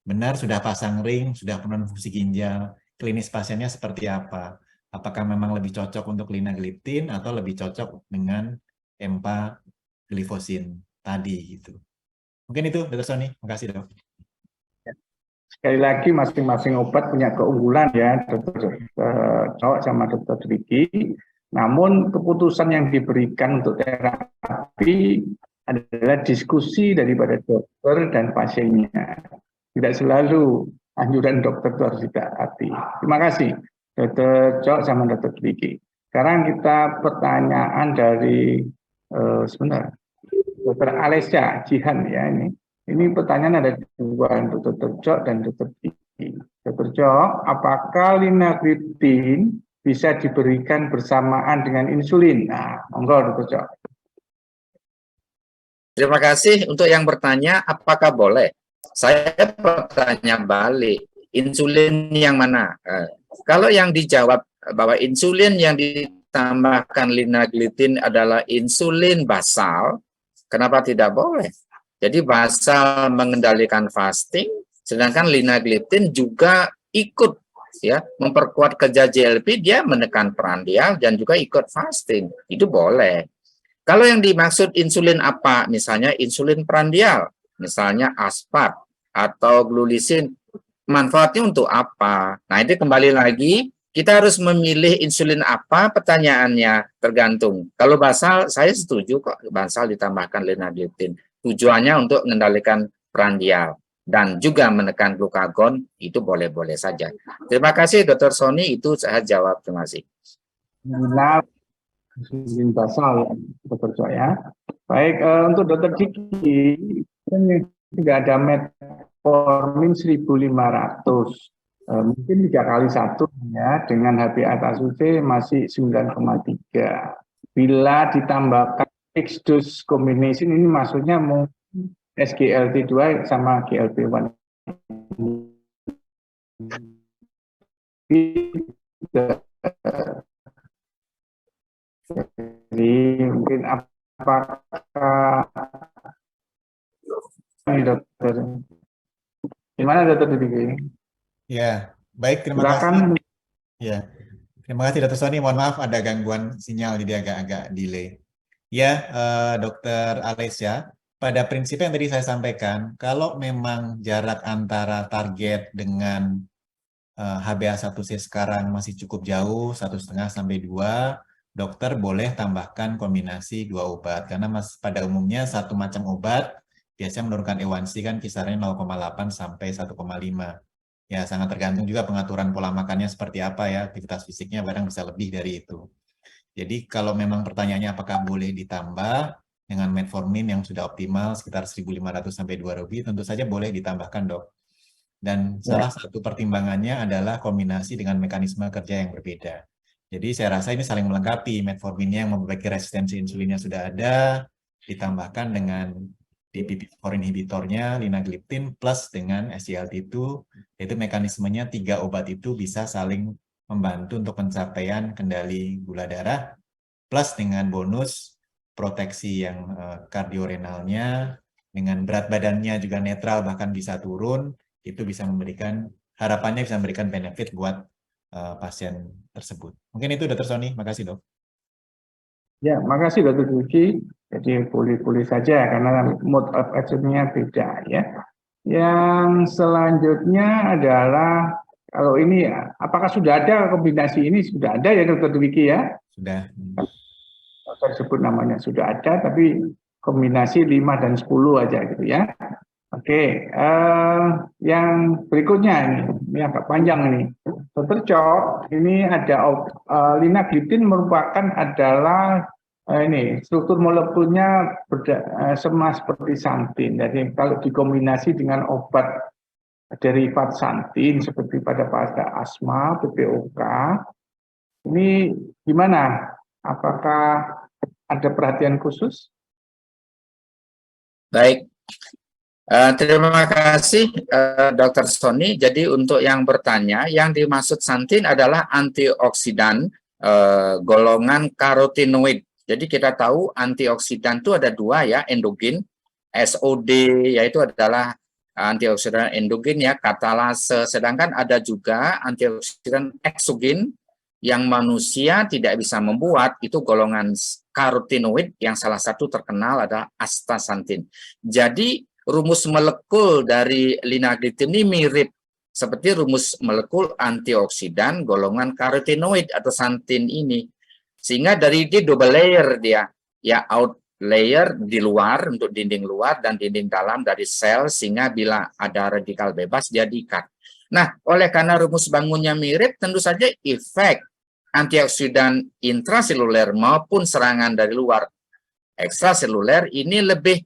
S3: Benar sudah pasang ring, sudah penurunan fungsi ginjal, klinis pasiennya seperti apa? Apakah memang lebih cocok untuk linagliptin atau lebih cocok dengan empagliflozin tadi gitu. Mungkin itu Dr. Sony, makasih Dok.
S1: Sekali lagi masing-masing obat punya keunggulan ya, Dr. Cok sama Dr. Dwiki. Namun keputusan yang diberikan untuk terapi adalah diskusi daripada dokter dan pasiennya. Tidak selalu anjuran dokter itu harus ditaati. Terima kasih Dr. Cok sama Dr. Dwiki. Sekarang kita pertanyaan dari sebentar, Dr. Alesya Jihan ya ini. Ini pertanyaan ada dua untuk Dr. Cok dan Dr. Dwiki. Dr. Cok, apakah linagliptin bisa diberikan bersamaan dengan insulin? Nah, monggo Dr. Cok.
S2: Terima kasih untuk yang bertanya, apakah boleh? Saya bertanya balik, insulin yang mana? Kalau yang dijawab bahwa insulin yang ditambahkan linagliptin adalah insulin basal, kenapa tidak boleh? Jadi basal mengendalikan fasting, sedangkan linagliptin juga ikut ya memperkuat kerja GLP, dia menekan prandial dan juga ikut fasting. Itu boleh. Kalau yang dimaksud insulin apa? Misalnya insulin prandial, misalnya aspart atau glulisin, manfaatnya untuk apa? Nah, itu kembali lagi, kita harus memilih insulin apa, pertanyaannya tergantung. Kalau basal, saya setuju kok basal ditambahkan linagliptin. Tujuannya untuk mengendalikan prandial dan juga menekan glukagon, itu boleh-boleh saja. Terima kasih Dr. Sony, itu saya jawab. Terima kasih.
S1: Insulin basal ya, Dr. Cok ya. Baik, untuk Dr. Diki, tidak ada metformin 1500. Mungkin 3 kali 1 ya, dengan HbA ACC masih 9,3. Bila ditambahkan fixed dose combination, ini maksudnya mungkin SGLT2 sama GLP-1. Jadi mungkin apakah ini dokter? Gimana Dr. Diki?
S3: Ya, baik, terima
S1: Silakan.
S3: kasih. Ya, terima kasih Dr. Sony. Mohon maaf ada gangguan sinyal jadi agak-agak delay. Ya, Dr. Alesya, pada prinsipnya yang tadi saya sampaikan, kalau memang jarak antara target dengan HbA1c sekarang masih cukup jauh, 1,5 sampai 2, dokter boleh tambahkan kombinasi 2 obat. Karena pada umumnya satu macam obat biasanya menurunkan A1C kan kisarannya 0,8 sampai 1,5. Ya, sangat tergantung juga pengaturan pola makannya seperti apa ya, aktivitas fisiknya kadang bisa lebih dari itu. Jadi kalau memang pertanyaannya apakah boleh ditambah dengan metformin yang sudah optimal sekitar 1.500 sampai 2.000, tentu saja boleh ditambahkan dok. Dan salah satu pertimbangannya adalah kombinasi dengan mekanisme kerja yang berbeda. Jadi saya rasa ini saling melengkapi, metforminnya yang memperbaiki resistensi insulinnya sudah ada, ditambahkan dengan DPP-4 inhibitornya, linagliptin, plus dengan SGLT2, yaitu mekanismenya 3 obat itu bisa saling membantu untuk pencapaian kendali gula darah, plus dengan bonus proteksi yang kardiorenalnya, dengan berat badannya juga netral bahkan bisa turun, itu bisa memberikan, harapannya bisa memberikan benefit buat pasien tersebut. Mungkin itu Dr. Sony, makasih dok.
S1: Ya, makasih Dr. Duki. Jadi boleh-boleh saja karena mode of action-nya beda ya. Yang selanjutnya adalah kalau ini apakah sudah ada kombinasi ini? Sudah ada ya Dr. Dwiki ya?
S3: Sudah.
S1: Saya sebut namanya sudah ada, tapi kombinasi 5 dan 10 aja gitu ya. Oke, yang berikutnya ini agak panjang ini. Dr. Chok, ini ada linagliptin merupakan adalah ini struktur molekulnya sama seperti santin. Jadi kalau dikombinasi dengan obat derivat santin seperti pada asma, PPOK, ini gimana? Apakah ada perhatian khusus?
S2: Baik. Terima kasih Dr. Sony. Jadi untuk yang bertanya, yang dimaksud santin adalah antioksidan golongan karotinoid. Jadi kita tahu antioksidan itu ada dua ya, endogen, SOD, yaitu adalah antioksidan endogen ya, katalase. Sedangkan ada juga antioksidan eksogen yang manusia tidak bisa membuat, itu golongan karotinoid yang salah satu terkenal adalah astaxanthin. Jadi rumus molekul dari linagliptin ini mirip seperti rumus molekul antioksidan golongan karotinoid atau santin ini. Sehingga dari di double layer dia, ya out layer di luar untuk dinding luar dan dinding dalam dari sel, sehingga bila ada radikal bebas dia diikat. Nah, oleh karena rumus bangunnya mirip, tentu saja efek antioksidan intraseluler maupun serangan dari luar ekstraseluler ini lebih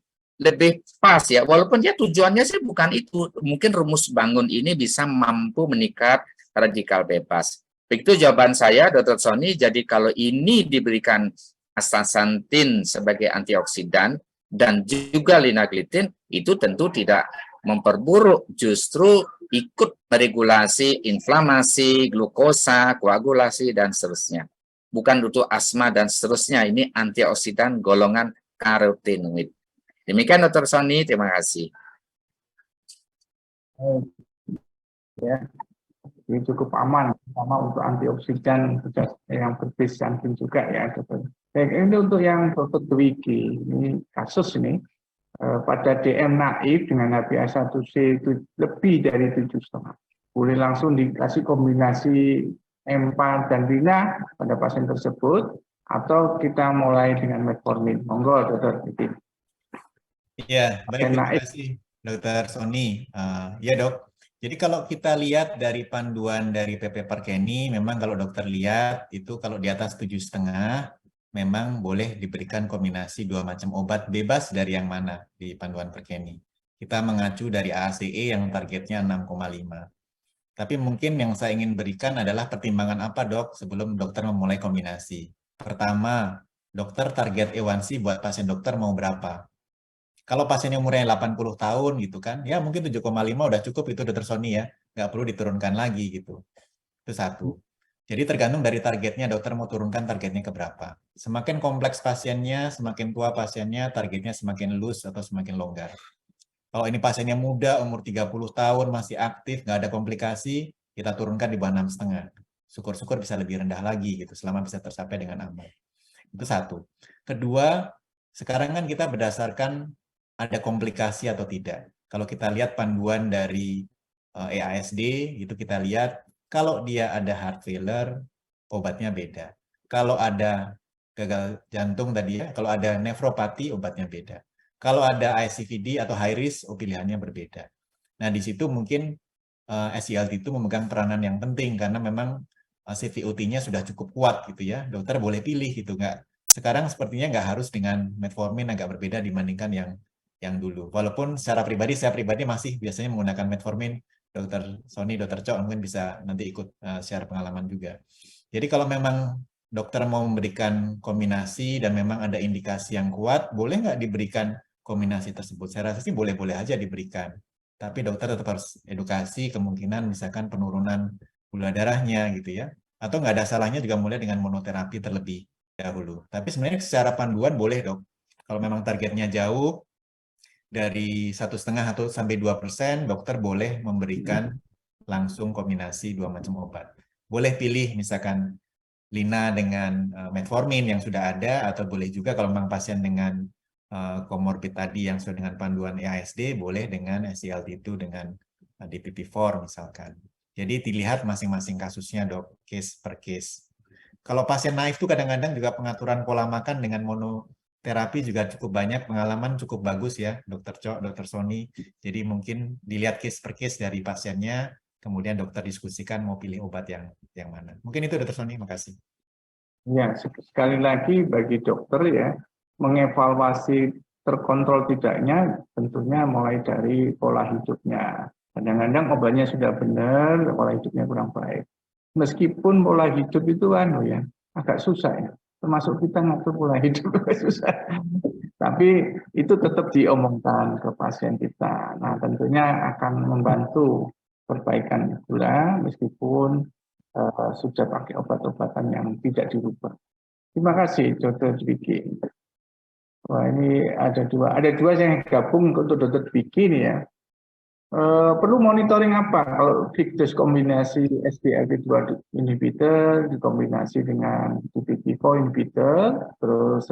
S2: pas ya, walaupun ya tujuannya sih bukan itu. Mungkin rumus bangun ini bisa mampu meningkat radikal bebas. Begitu jawaban saya, Dr. Sony. Jadi kalau ini diberikan astaxanthin sebagai antioksidan dan juga linagliptin, itu tentu tidak memperburuk, justru ikut meregulasi inflamasi, glukosa, koagulasi, dan seterusnya. Bukan untuk asma dan seterusnya, ini antioksidan golongan karotinoid. Demikian Dr. Sony, terima kasih.
S1: Ya, ini cukup aman, sama untuk antioksidan yang berbase santin juga ya, dokter. Baik, ini untuk yang Dr. Dwiki, ini kasus ini pada DM naif dengan HbA1c itu lebih dari 7,5. Boleh langsung dikasih kombinasi M4 dan Rina pada pasien tersebut, atau kita mulai dengan metformin. Monggo, Dr. Dwiki.
S3: Iya, baik, terima kasih Dr. Sony. Ya dok, jadi kalau kita lihat dari panduan dari PP Parkeni, memang kalau dokter lihat itu kalau di atas 7,5, memang boleh diberikan kombinasi 2 macam obat bebas dari yang mana di panduan Parkeni. Kita mengacu dari ACE yang targetnya 6,5. Tapi mungkin yang saya ingin berikan adalah pertimbangan apa dok sebelum dokter memulai kombinasi. Pertama, dokter target A1C buat pasien dokter mau berapa? Kalau pasiennya umurnya 80 tahun gitu kan, ya mungkin 7,5 udah cukup itu Dr. Sony ya, nggak perlu diturunkan lagi gitu. Itu satu. Jadi tergantung dari targetnya, dokter mau turunkan targetnya ke berapa. Semakin kompleks pasiennya, semakin tua pasiennya, targetnya semakin loose atau semakin longgar. Kalau ini pasiennya muda, umur 30 tahun, masih aktif, nggak ada komplikasi, kita turunkan di bawah 6,5. Syukur-syukur bisa lebih rendah lagi gitu, selama bisa tercapai dengan aman. Itu satu. Kedua, sekarang kan kita berdasarkan ada komplikasi atau tidak. Kalau kita lihat panduan dari EASD, itu kita lihat kalau dia ada heart failure, obatnya beda. Kalau ada gagal jantung tadi ya, kalau ada nefropati, obatnya beda. Kalau ada ICVD atau high risk, pilihannya berbeda. Nah, di situ mungkin SGLT itu memegang peranan yang penting karena memang CVOT-nya sudah cukup kuat gitu ya. Dokter boleh pilih gitu, nggak. Sekarang sepertinya nggak harus dengan metformin, agak berbeda dibandingkan yang dulu. Walaupun secara pribadi, saya pribadi masih biasanya menggunakan metformin. Dr. Sony, Dr. Chok mungkin bisa nanti ikut share pengalaman juga. Jadi kalau memang dokter mau memberikan kombinasi dan memang ada indikasi yang kuat, boleh nggak diberikan kombinasi tersebut? Saya rasa sih boleh-boleh aja diberikan. Tapi dokter tetap harus edukasi kemungkinan misalkan penurunan gula darahnya gitu ya. Atau nggak ada salahnya juga mulai dengan monoterapi terlebih dahulu. Tapi sebenarnya secara panduan boleh dok. Kalau memang targetnya jauh, dari 1,5 atau sampai 2%, dokter boleh memberikan langsung kombinasi 2 macam obat. boleh pilih misalkan Lina dengan metformin yang sudah ada, atau boleh juga kalau memang pasien dengan komorbid tadi yang sesuai dengan panduan EASD, boleh dengan SGLT2 dengan DPP-4 misalkan. Jadi dilihat masing-masing kasusnya dok, case per case. Kalau pasien naif itu kadang-kadang juga pengaturan pola makan dengan monoterapi juga cukup banyak, pengalaman cukup bagus ya, Dokter Cok, Dokter Sony. Jadi mungkin dilihat case per case dari pasiennya, kemudian dokter diskusikan mau pilih obat yang mana. Mungkin itu Dokter Sony, makasih.
S1: Ya, sekali lagi bagi dokter ya, mengevaluasi terkontrol tidaknya tentunya mulai dari pola hidupnya. Kadang-kadang obatnya sudah benar, pola hidupnya kurang baik. Meskipun pola hidup itu ya, agak susah ya. Termasuk kita ngatur pola hidup susah. Tapi itu tetap diomongkan ke pasien kita. Nah, tentunya akan membantu perbaikan gula meskipun sudah pakai obat-obatan yang tidak dirubah. Terima kasih, Dr. Dwiki. Wah, ini ada dua yang gabung untuk Dr. Dwiki nih ya. Perlu monitoring apa kalau fixed dose kombinasi SGLT2 inhibitor dikombinasi dengan DPP-4 inhibitor, terus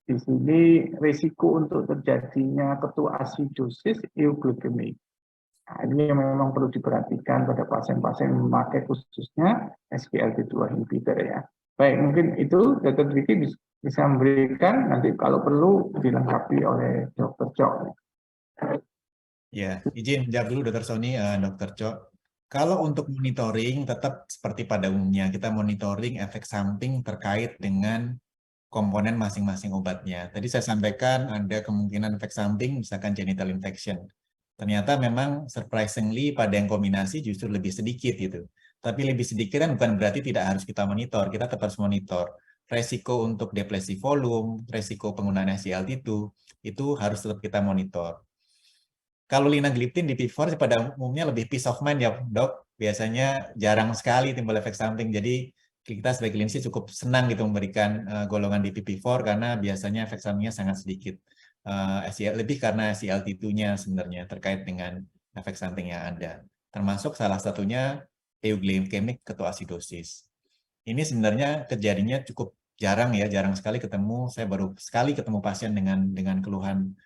S1: di sini risiko untuk terjadinya ketoasidosis euglikemik. Nah, ini yang memang perlu diperhatikan pada pasien-pasien yang memakai khususnya SGLT2 inhibitor ya. Baik, mungkin itu Dr. Dwiki bisa memberikan, nanti kalau perlu dilengkapi oleh Dr. Cok.
S3: Ya, izin jawab dulu Dr. Sony, Dr. Cok. Kalau untuk monitoring, tetap seperti pada umumnya, kita monitoring efek samping terkait dengan komponen masing-masing obatnya. Tadi saya sampaikan ada kemungkinan efek samping, misalkan genital infection. Ternyata memang surprisingly pada yang kombinasi justru lebih sedikit gitu. Tapi lebih sedikit kan bukan berarti tidak harus kita monitor, kita tetap harus monitor. Resiko untuk depresi volume, resiko penggunaan SGLT2, itu harus tetap kita monitor. Kalau linagliptin di P4 pada umumnya lebih peace of mind ya dok, biasanya jarang sekali timbul efek samping. Jadi kita sebagai klinisi cukup senang gitu memberikan golongan DPP-4 karena biasanya efek sampingnya sangat sedikit. Lebih karena SGLT2-nya sebenarnya terkait dengan efek samping yang ada. Termasuk salah satunya euglikemik ketoasidosis. Ini sebenarnya kejadiannya cukup jarang ya, jarang sekali ketemu. Saya baru sekali ketemu pasien dengan keluhan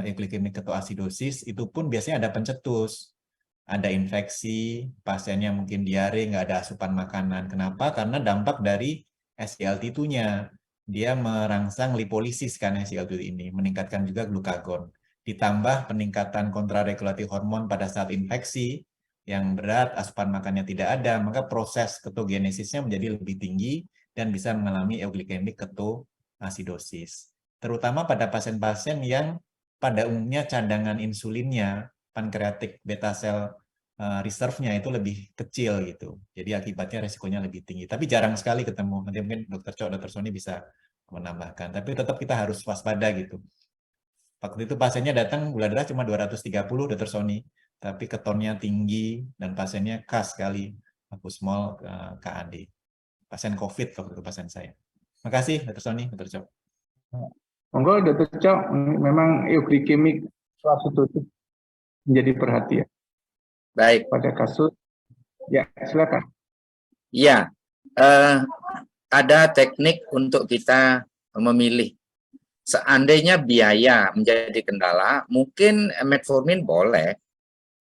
S3: euglikemik ketoasidosis, itu pun biasanya ada pencetus. Ada infeksi, pasiennya mungkin diare, nggak ada asupan makanan. Kenapa? Karena dampak dari SGLT2-nya. Dia merangsang lipolisis kan SGLT2 ini, meningkatkan juga glukagon. Ditambah peningkatan kontraregulasi hormon pada saat infeksi, yang berat, asupan makannya tidak ada, maka proses ketogenesisnya menjadi lebih tinggi dan bisa mengalami euglikemik ketoasidosis. Terutama pada pasien-pasien yang pada umumnya cadangan insulinnya, pankreatik beta cell reserve-nya itu lebih kecil gitu. Jadi akibatnya resikonya lebih tinggi. Tapi jarang sekali ketemu. Nanti mungkin Dr. Cok, Dr. Sony bisa menambahkan. Tapi tetap kita harus waspada gitu. Waktu itu pasiennya datang gula darah cuma 230 Dr. Sony, tapi ketonnya tinggi dan pasiennya khas sekali small KAD. Pasien COVID waktu itu pasien saya. Makasih Dr. Sony, Dr. Cok.
S1: Monggo Dr. Cok, memang euglikemik ketoasidosis menjadi perhatian.
S2: Baik.
S1: Pada kasus, ya silakan.
S2: Ya, ada teknik untuk kita memilih. Seandainya biaya menjadi kendala, mungkin metformin boleh.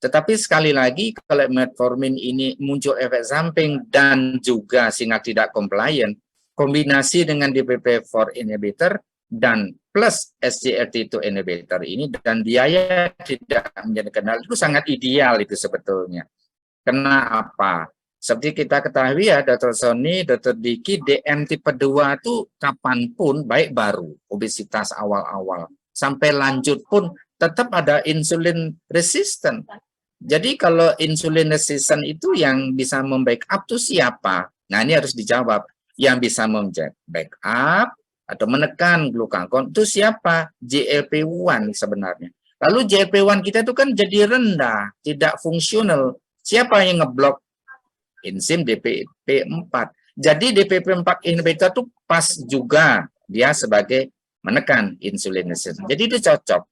S2: Tetapi sekali lagi, kalau metformin ini muncul efek samping dan juga sehingga tidak compliant, kombinasi dengan DPP-4 inhibitor dan plus SGLT2 inhibitor ini dan biaya tidak menjadi kendala, itu sangat ideal itu sebetulnya. Kenapa? Seperti kita ketahui ya, Dr. Sony, Dr. Diki, DM tipe 2 itu kapanpun, baik baru, obesitas awal-awal, sampai lanjut pun tetap ada insulin resistant. Jadi kalau insulin resistant itu yang bisa membackup itu siapa? Nah ini harus dijawab. Yang bisa membackup atau menekan glukagon itu siapa? GLP-1 sebenarnya. Lalu GLP-1 kita itu kan jadi rendah, tidak fungsional. Siapa yang ngeblok? Enzim DPP-4. Jadi DPP-4 inhibitor itu pas juga dia sebagai menekan insulin resistance. Jadi itu cocok.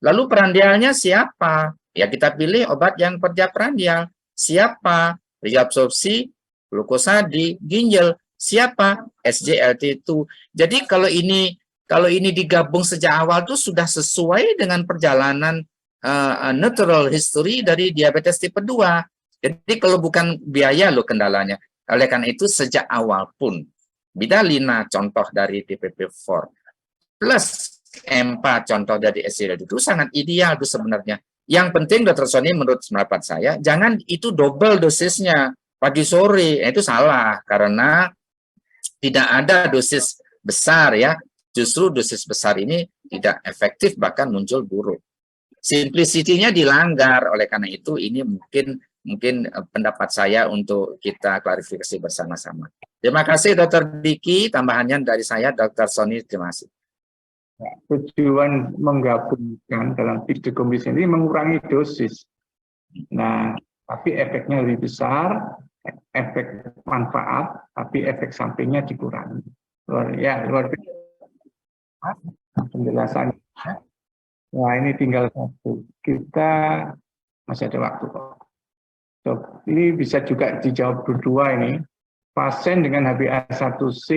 S2: Lalu prandialnya siapa? Ya kita pilih obat yang prandial. Siapa? reabsorpsi glukosa di ginjal. Siapa? SGLT2. Jadi kalau ini digabung sejak awal tuh sudah sesuai dengan perjalanan natural history dari diabetes tipe 2. Jadi kalau bukan biaya loh kendalanya. Oleh karena itu sejak awal pun Bidalina contoh dari DPP4 plus EMPA contoh dari SGLT itu sangat ideal tuh sebenarnya. Yang penting Dr. Sony menurut pendapat saya jangan itu double dosisnya pagi sore. Itu salah karena tidak ada dosis besar ya. Justru dosis besar ini tidak efektif bahkan muncul buruk. Simplicity-nya dilanggar. Oleh karena itu ini mungkin pendapat saya untuk kita klarifikasi bersama-sama. Terima kasih Dr. Diki, tambahannya dari saya Dr. Sony, terima kasih.
S1: Tujuan menggabungkan dalam feed combination ini mengurangi dosis. Nah, tapi efeknya lebih besar, efek manfaat, tapi efek sampingnya dikurangi. Luar biasa penjelasannya. Nah, ini tinggal satu. Kita masih ada waktu kok. Ini bisa juga dijawab berdua ini. Pasien dengan HbA1c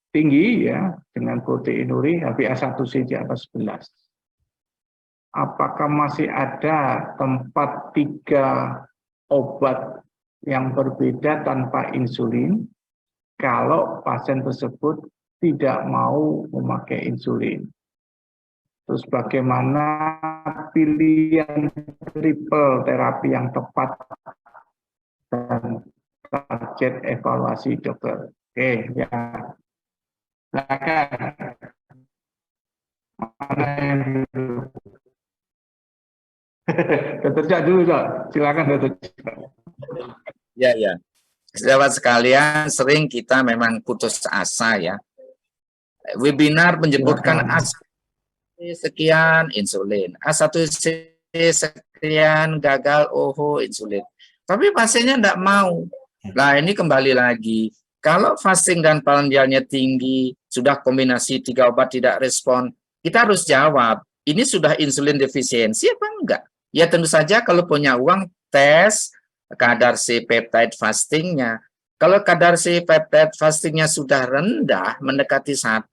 S1: tinggi ya, dengan proteinuri HbA1c di atas 11. Apakah masih ada tempat 3 obat yang berbeda tanpa insulin kalau pasien tersebut tidak mau memakai insulin? Terus bagaimana pilihan triple terapi yang tepat dan target evaluasi dokter? Oke, ya. Silakan. Mana yang dulu? Dokter Cak dulu, Cak. Silakan Dokter Cak.
S2: Ya. Sahabat sekalian, sering kita memang putus asa ya. Webinar menyebutkan sekian insulin, A1C sekian gagal, insulin. Tapi pasiennya tidak mau. Nah ini kembali lagi, kalau fasting dan prandialnya tinggi, sudah kombinasi 3 obat tidak respon, kita harus jawab, ini sudah insulin defisiensi apa enggak? Ya tentu saja kalau punya uang, tes kadar C-peptide fastingnya. Kalau kadar C-peptide fastingnya sudah rendah, mendekati 1,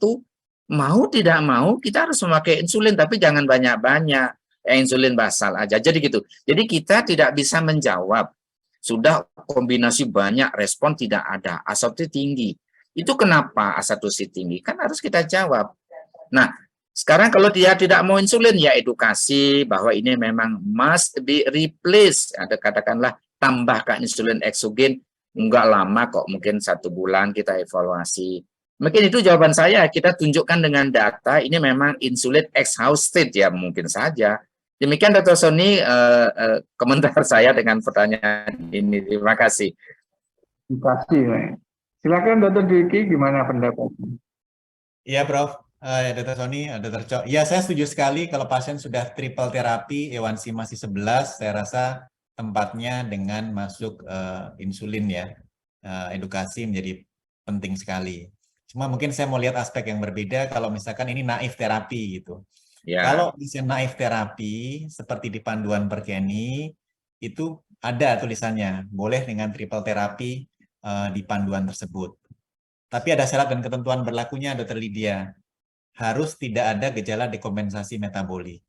S2: mau tidak mau kita harus memakai insulin, tapi jangan banyak-banyak, insulin basal aja. Jadi gitu. Jadi kita tidak bisa menjawab. Sudah kombinasi banyak, respon tidak ada, A1C tinggi. Itu kenapa A1C tinggi? Kan harus kita jawab. Nah, sekarang kalau dia tidak mau insulin, ya edukasi bahwa ini memang must be replaced. Ada katakanlah tambahkan insulin eksogen, enggak lama kok, mungkin 1 bulan kita evaluasi. Mungkin itu jawaban saya, kita tunjukkan dengan data, ini memang insulin exhausted ya, mungkin saja. Demikian Dr. Sony, komentar saya dengan pertanyaan ini. Terima kasih.
S1: Terima kasih. Silakan Dr. Diki, gimana pendapatnya?
S3: Iya Prof, Dr. Sony, Dr. Cok. Ya saya setuju sekali kalau pasien sudah triple terapi, A1C masih 11, saya rasa tempatnya dengan masuk insulin ya. Edukasi menjadi penting sekali. Cuma mungkin saya mau lihat aspek yang berbeda kalau misalkan ini naif terapi gitu. Ya. Kalau misalnya naif terapi seperti di panduan Perkeni itu ada tulisannya boleh dengan triple terapi di panduan tersebut. Tapi ada syarat dan ketentuan berlakunya, Dr. Lydia. Harus tidak ada gejala dekompensasi metabolik.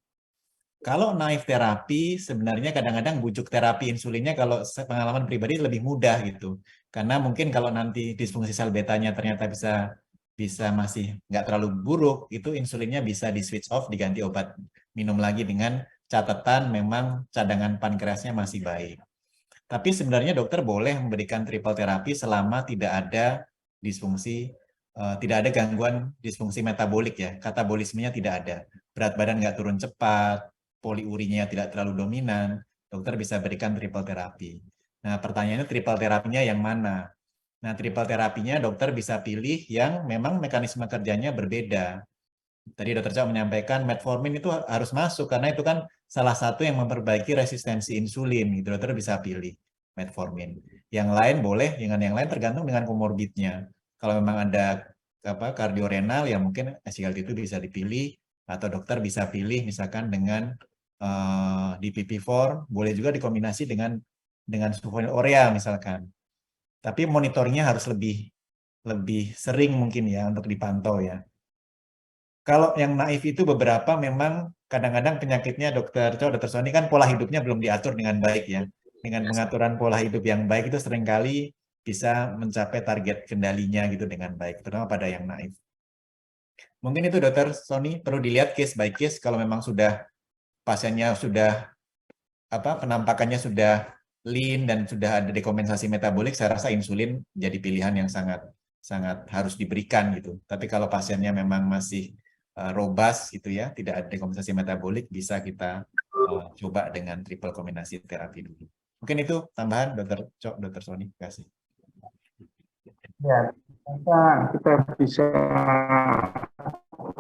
S3: Kalau naif terapi sebenarnya kadang-kadang bujuk terapi insulinnya kalau pengalaman pribadi lebih mudah gitu. Karena mungkin kalau nanti disfungsi sel betanya ternyata bisa masih nggak terlalu buruk, itu insulinnya bisa di switch off, diganti obat minum lagi dengan catatan memang cadangan pankreasnya masih baik. Tapi sebenarnya dokter boleh memberikan triple terapi selama tidak ada disfungsi, tidak ada gangguan disfungsi metabolik ya, katabolismenya tidak ada. Berat badan nggak turun cepat, poliurinya tidak terlalu dominan, dokter bisa berikan triple terapi. Nah, pertanyaannya triple terapinya yang mana? Nah, triple terapinya dokter bisa pilih yang memang mekanisme kerjanya berbeda. Tadi Dr. Cak menyampaikan metformin itu harus masuk karena itu kan salah satu yang memperbaiki resistensi insulin. Gitu. Dokter bisa pilih metformin. Yang lain boleh, dengan yang lain tergantung dengan komorbidnya. Kalau memang ada kardiorenal ya mungkin SGLT itu bisa dipilih atau dokter bisa pilih misalkan dengan DPP4, boleh juga dikombinasi dengan dengan sulfonylurea misalkan. Tapi monitoringnya harus lebih sering mungkin ya untuk dipantau ya. Kalau yang naif itu beberapa memang kadang-kadang penyakitnya Dokter Sony kan pola hidupnya belum diatur dengan baik ya. Dengan pengaturan pola hidup yang baik itu seringkali bisa mencapai target kendalinya gitu dengan baik, terutama pada yang naif. Mungkin itu Dokter Sony perlu dilihat case by case kalau memang sudah pasiennya sudah penampakannya sudah lean dan sudah ada dekompensasi metabolik, saya rasa insulin jadi pilihan yang sangat harus diberikan gitu. Tapi kalau pasiennya memang masih robust gitu ya, tidak ada dekompensasi metabolik, bisa kita coba dengan triple kombinasi terapi dulu. Mungkin itu tambahan Dokter Sony. Terima kasih.
S1: Ya, kita bisa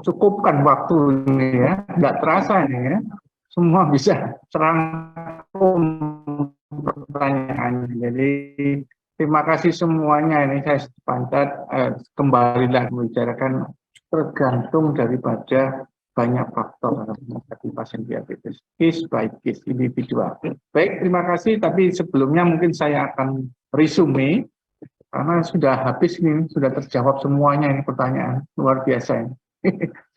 S1: cukupkan waktu ini ya, nggak terasa ini ya. Semua bisa serangkum pertanyaannya. Jadi terima kasih semuanya. Ini saya sepakat kembali lagi membicarakan tergantung daripada banyak faktor bagi pasien diabetes, case by case, individual. Baik, terima kasih. Tapi sebelumnya mungkin saya akan resume karena sudah habis nih, sudah terjawab semuanya ini pertanyaan luar biasa ini.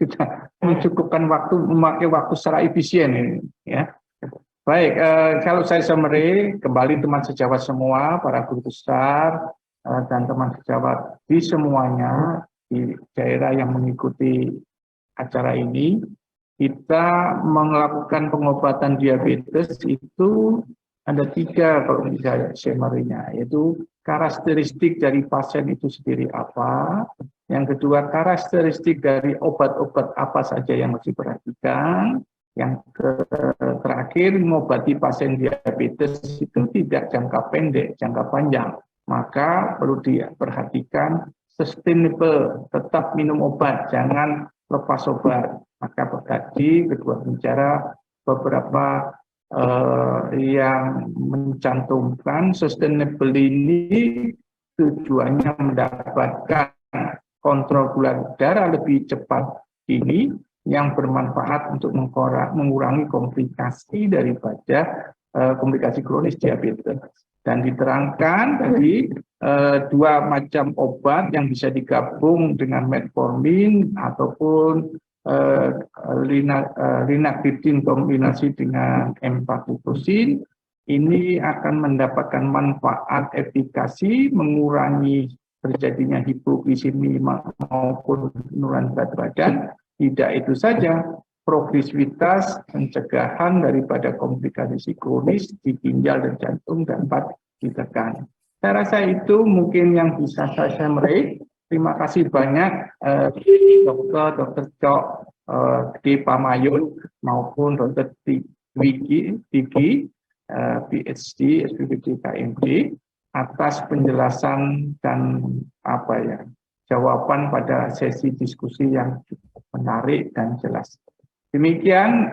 S1: Sudah mencukupkan waktu, memakai waktu secara efisien ini ya. Baik, kalau saya summary, kembali teman sejawat semua, para guru besar dan teman sejawat di semuanya di daerah yang mengikuti acara ini, kita melakukan pengobatan diabetes itu ada 3 kalau misalnya summary-nya, yaitu karakteristik dari pasien itu sendiri apa, yang kedua karakteristik dari obat-obat apa saja yang harus diperhatikan, yang terakhir mengobati pasien diabetes itu tidak jangka pendek, jangka panjang, maka perlu diperhatikan sustainable, tetap minum obat, jangan lepas obat. Maka tadi kedua bicara beberapa yang mencantumkan sustainable ini tujuannya mendapatkan kontrol gula darah lebih cepat ini yang bermanfaat untuk mengurangi komplikasi daripada komplikasi kronis diabetes. Dan diterangkan tadi 2 macam obat yang bisa digabung dengan metformin ataupun linagliptin kombinasi dengan empagliflosin ini akan mendapatkan manfaat efikasi mengurangi terjadinya hipoglisemi maupun penurunan berat badan. Tidak itu saja, progresivitas pencegahan daripada komplikasi kronis di ginjal dan jantung dapat ditekan. Saya rasa itu mungkin yang bisa saya summary. Terima kasih banyak Dr. Cok di Pamayun maupun Dr. Diki PhD SPPD KMD atas penjelasan dan jawaban pada sesi diskusi yang menarik dan jelas. Demikian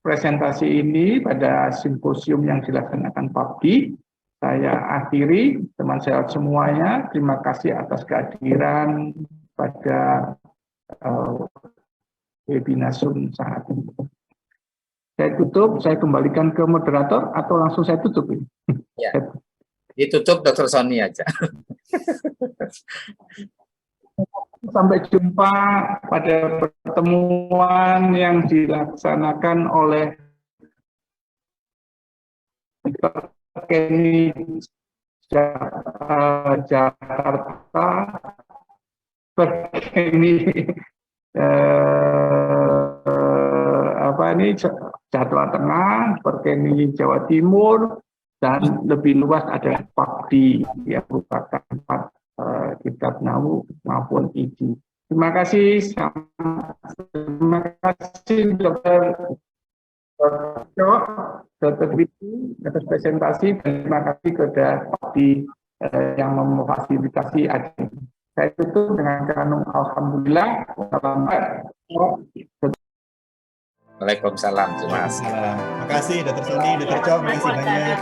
S1: presentasi ini pada simposium yang dilaksanakan PABGI. Saya akhiri, teman saya semuanya, terima kasih atas kehadiran pada webinar Zoom saat ini. Saya tutup, saya kembalikan ke moderator atau langsung saya tutup ini?
S2: Ya, ditutup Dr. Sony aja.
S1: Sampai jumpa pada pertemuan yang dilaksanakan oleh Kenny Jakarta, Kenny Jawa Tengah, Perkeni Jawa Timur, dan lebih luas ada PABGI yang merupakan kitab Nawu maupun ID. Terima kasih Dr. Dr. Widi atas presentasi, dan terima kasih kepada PABGI yang memfasilitasi acara. Saya tutup dengan kanung alhamdulillah.
S2: Waalaikumsalam. Terima kasih.
S3: Terima kasih Dr. Sony, Dr. Cok, terima kasih banyak.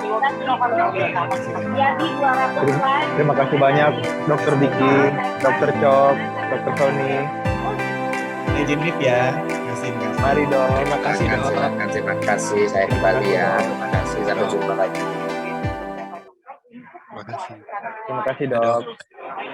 S4: Terima kasih banyak Dr. Diki, Dr. Cok, Dr. Sony.
S3: Izin lift ya. Terima kasih.
S4: Mari dong.
S2: Terima kasih. Saya kembali ya. Terima kasih. Sampai jumpa lagi.
S5: kasih.
S4: Terima kasih, Dok.
S5: Dok.